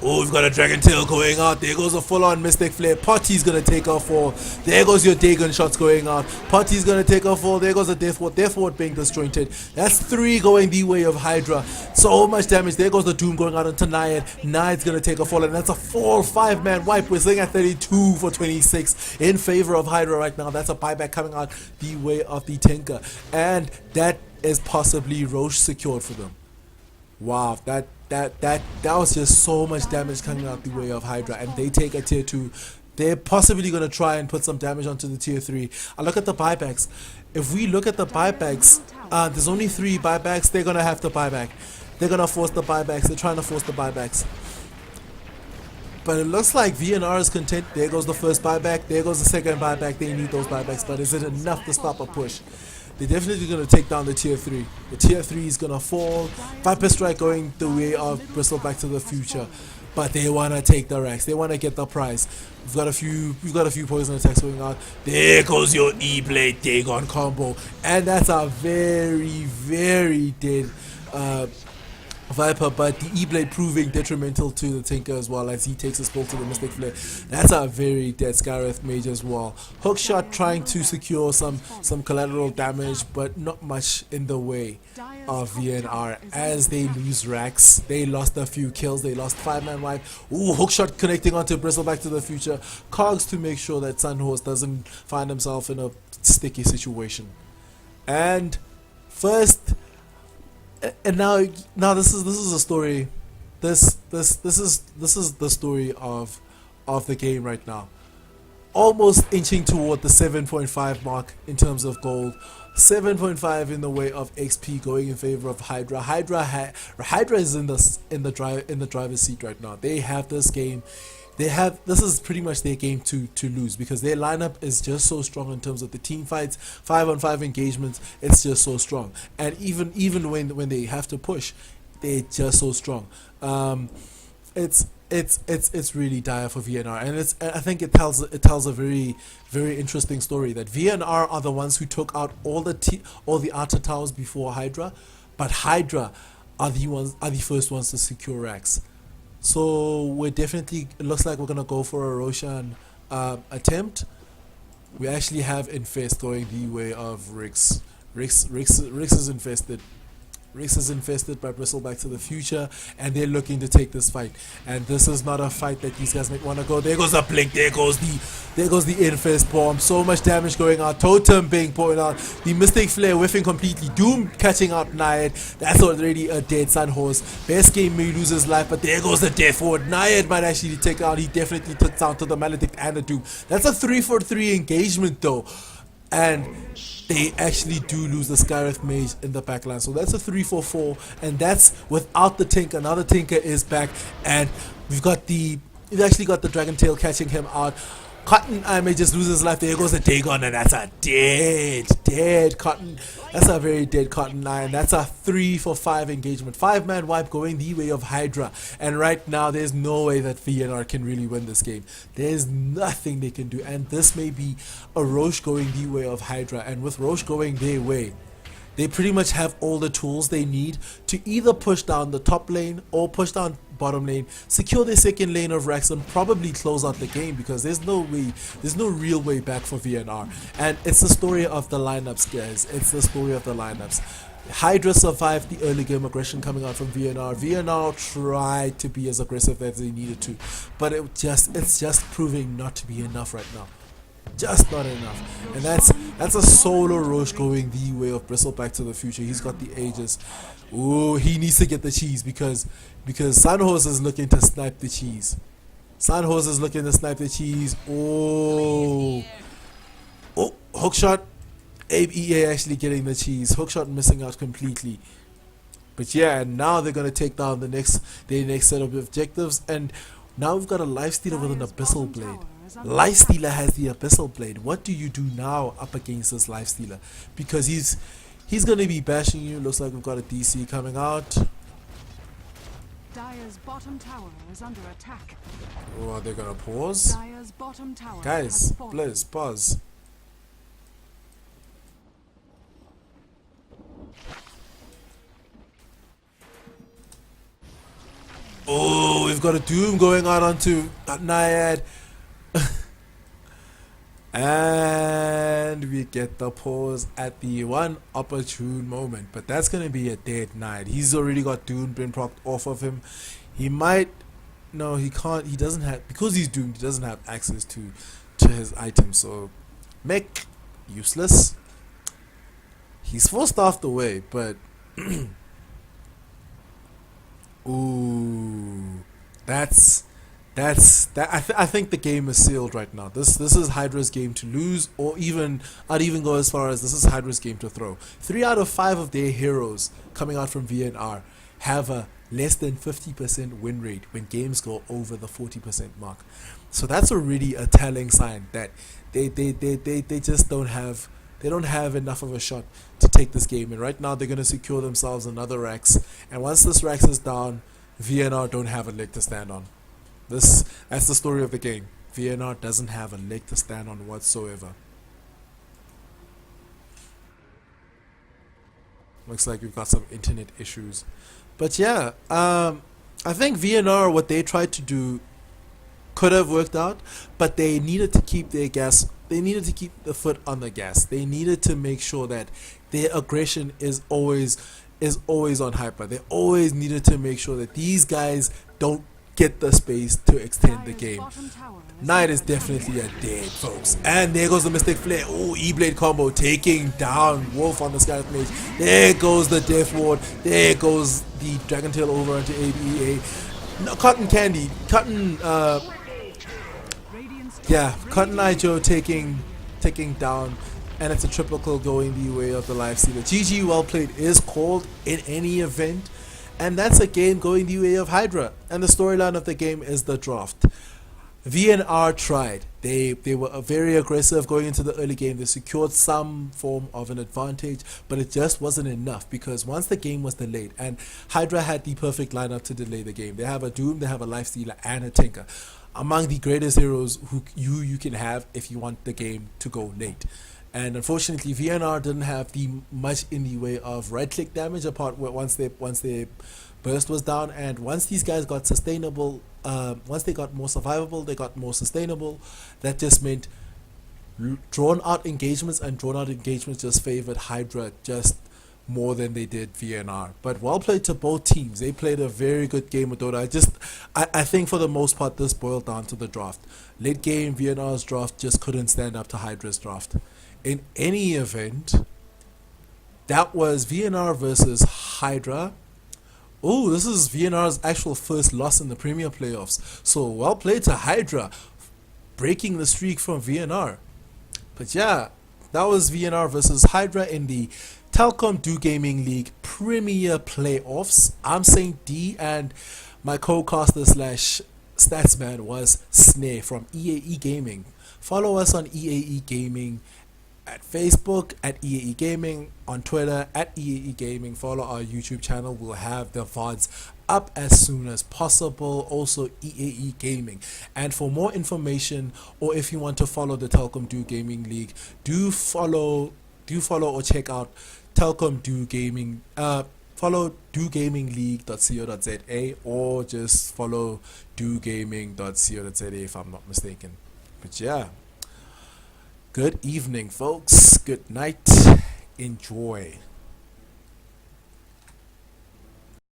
oh, we've got a Dragon Tail going out. There goes a full-on Mystic Flare. Potty's gonna take a fall. There goes your Dagon shots going out. Potty's gonna take a fall. There goes a Death Ward. Death Ward being disjointed. That's 3 going the way of Hydra. So much damage. There goes the Doom going out onto Nayad. Nayad's gonna take a fall, and that's a 4-5-man wipe. We're sitting at 32 for 26 in favor of Hydra right now. That's a buyback coming out the way of the Tinker, and that is possibly Roche secured for them. Wow, that was just so much damage coming out the way of Hydra, and they take a tier 2. They're possibly going to try and put some damage onto the tier 3. I look at the buybacks. If we look at the buybacks, there's only 3 buybacks. They're going to have to buy back. They're going to force the buybacks. They're trying to force the buybacks. But it looks like VNR is content. There goes the first buyback. There goes the second buyback. They need those buybacks. But is it enough to stop a push? They're definitely going to take down the tier 3. The tier 3 is going to fall. Viper Strike going the way of Bristol Back to the Future. But they want to take the racks. They want to get the prize. We've got a few poison attacks going on. There goes your E-Blade Dagon combo. And that's a very, very dead Viper, but the E-Blade proving detrimental to the Tinker as well, as he takes a spill to the Mystic Flare. That's a very dead Scareth Mage as well. Hookshot trying to secure some collateral damage, but not much in the way of VNR as they lose racks. They lost a few kills. They lost 5-man wipe. Ooh, Hookshot connecting onto Bristle Back to the Future. Cogs to make sure that Sunhorse doesn't find himself in a sticky situation. And first, and now this is a story. This is the story of the game right now. Almost inching toward the 7.5 mark in terms of gold. 7.5 in the way of XP going in favor of Hydra. Hydra is in the driver's seat right now. They have this game. This is pretty much their game to lose, because their lineup is just so strong in terms of the team fights, 5-on-5 engagements. It's just so strong, and even when they have to push, they're just so strong. It's really dire for VNR, and I think it tells a very, very interesting story that VNR are the ones who took out all the outer towers before Hydra, but Hydra are the first ones to secure racks. So we're definitely, it looks like we're gonna go for a Roshan attempt. We actually have Infest going the way of Rix. Rix is infested. Rix is infested by Bristle Back to the Future, and they're looking to take this fight. And this is not a fight that these guys might want to go. There goes the blink. There goes There goes the Infest bomb. So much damage going out. Totem being pointed out. The Mystic Flare whiffing completely. Doom catching out Nayad. That's already a dead Sunhorse. Best game may lose his life, but there goes the Death Ward. Nayad might actually take out. He definitely took down to the Maledict and the Doom. That's a 3-for-3 engagement though. And they actually do lose the Skyreth Mage in the backline. So that's a 3-for-4. And that's without the Tinker. Now the Tinker is back. And we've actually got the Dragon Tail catching him out. Cotton Eye may just lose his life. There goes the Dagon, and that's a dead Cotton. That's a very dead Cotton Eye, and that's a 3-for-5 engagement. 5-man wipe going the way of Hydra. And right now, there's no way that VNR can really win this game. There's nothing they can do, and this may be a Roche going the way of Hydra. And with Roche going their way, they pretty much have all the tools they need to either push down the top lane or push down bottom lane, secure their second lane of Rex, and probably close out the game, because there's no real way back for VNR. And it's the story of the lineups, guys. It's the story of the lineups. Hydra survived the early game aggression coming out from VNR. VNR tried to be as aggressive as they needed to, but it's just proving not to be enough right now. Just not enough. And that's a solo Roche going the way of Bristle Back to the Future. He's got the Aegis. Ooh, he needs to get the cheese because Sunhorse is looking to snipe the cheese. Sunhorse is looking to snipe the cheese. Oh, hookshot. Abe EA actually getting the cheese. Hookshot missing out completely. But yeah, and now they're gonna take down their next set of objectives, and now we've got a Lifestealer with an Abyssal Blade. Lifestealer has the Abyssal Blade. What do you do now up against this Lifestealer? Because he's gonna be bashing you. Looks like we've got a DC coming out. Dire's bottom tower is under attack. Oh, are they gonna pause? Dire's bottom tower Guys, has fallen. please pause. Oh, we've got a Doom going out onto Nayad. And we get the pause at the one opportune moment. But that's going to be a dead Nayad. He's already got Doom been procced off of him. He might... No, he can't. He doesn't have... Because he's doomed, he doesn't have access to his items. So, mech, useless. He's 4 staffed away, but... Ooh, that's that. I think the game is sealed right now. This is Hydra's game to lose, or I'd even go as far as this is Hydra's game to throw. 3 out of 5 of their heroes coming out from VNR have a less than 50% win rate when games go over the 40% mark. So that's already a telling sign that they just don't have. They don't have enough of a shot to take this game, and right now they're going to secure themselves another Rax. And once this Rax is down, VNR don't have a leg to stand on. That's the story of the game. VNR doesn't have a leg to stand on whatsoever. Looks like we've got some internet issues, but yeah, I think VNR, what they tried to do could have worked out, but they needed to keep their gas. They needed to keep the foot on the gas. They needed to make sure that their aggression is always on hyper. They always needed to make sure that these guys don't get the space to extend the game. Knight is definitely a dead, folks. And there goes the Mystic Flare. Oh, E-Blade combo taking down Wolf on the Skyreth Mage. There goes the Death Ward. There goes the Dragon Tail over onto ABEA. No, Cotton Candy. Cotton Eye Joe taking down, and it's a triple kill going the way of the Lifestealer. GG, well played is called in any event, and that's a game going the way of Hydra. And the storyline of the game is the draft. VNR tried. They were very aggressive going into the early game. They secured some form of an advantage, but it just wasn't enough, because once the game was delayed, and Hydra had the perfect lineup to delay the game. They have a Doom, they have a Lifestealer, and a Tinker. Among the greatest heroes who you can have if you want the game to go late. And unfortunately, VNR didn't have much in the way of right-click damage apart once their burst was down. And once these guys got sustainable, once they got more survivable, they got more sustainable. That just meant drawn out engagements, and drawn out engagements just favored Hydra just more than they did VNR. But well played to both teams. They played a very good game of Dota. I think for the most part this boiled down to the draft. Late game VNR's draft just couldn't stand up to Hydra's draft. In any event, that was VNR versus Hydra. Oh, this is VNR's actual first loss in the Premier Playoffs. So well played to Hydra, breaking the streak from VNR. But yeah, that was VNR versus Hydra in the Telkom Do Gaming League Premier Playoffs. I'm Saint D, and my co-caster slash statsman was Snare from EAE Gaming. Follow us on EAE Gaming at Facebook at EAE Gaming, on Twitter at EAE Gaming. Follow our YouTube channel. We'll have the VODs up as soon as possible. Also EAE Gaming. And for more information, or if you want to follow the Telkom Do Gaming League, do follow or check out Telkom Do Gaming. Follow dogamingleague.co.za, or just follow dogaming.co.za if I'm not mistaken. But yeah, good evening folks, good night, enjoy.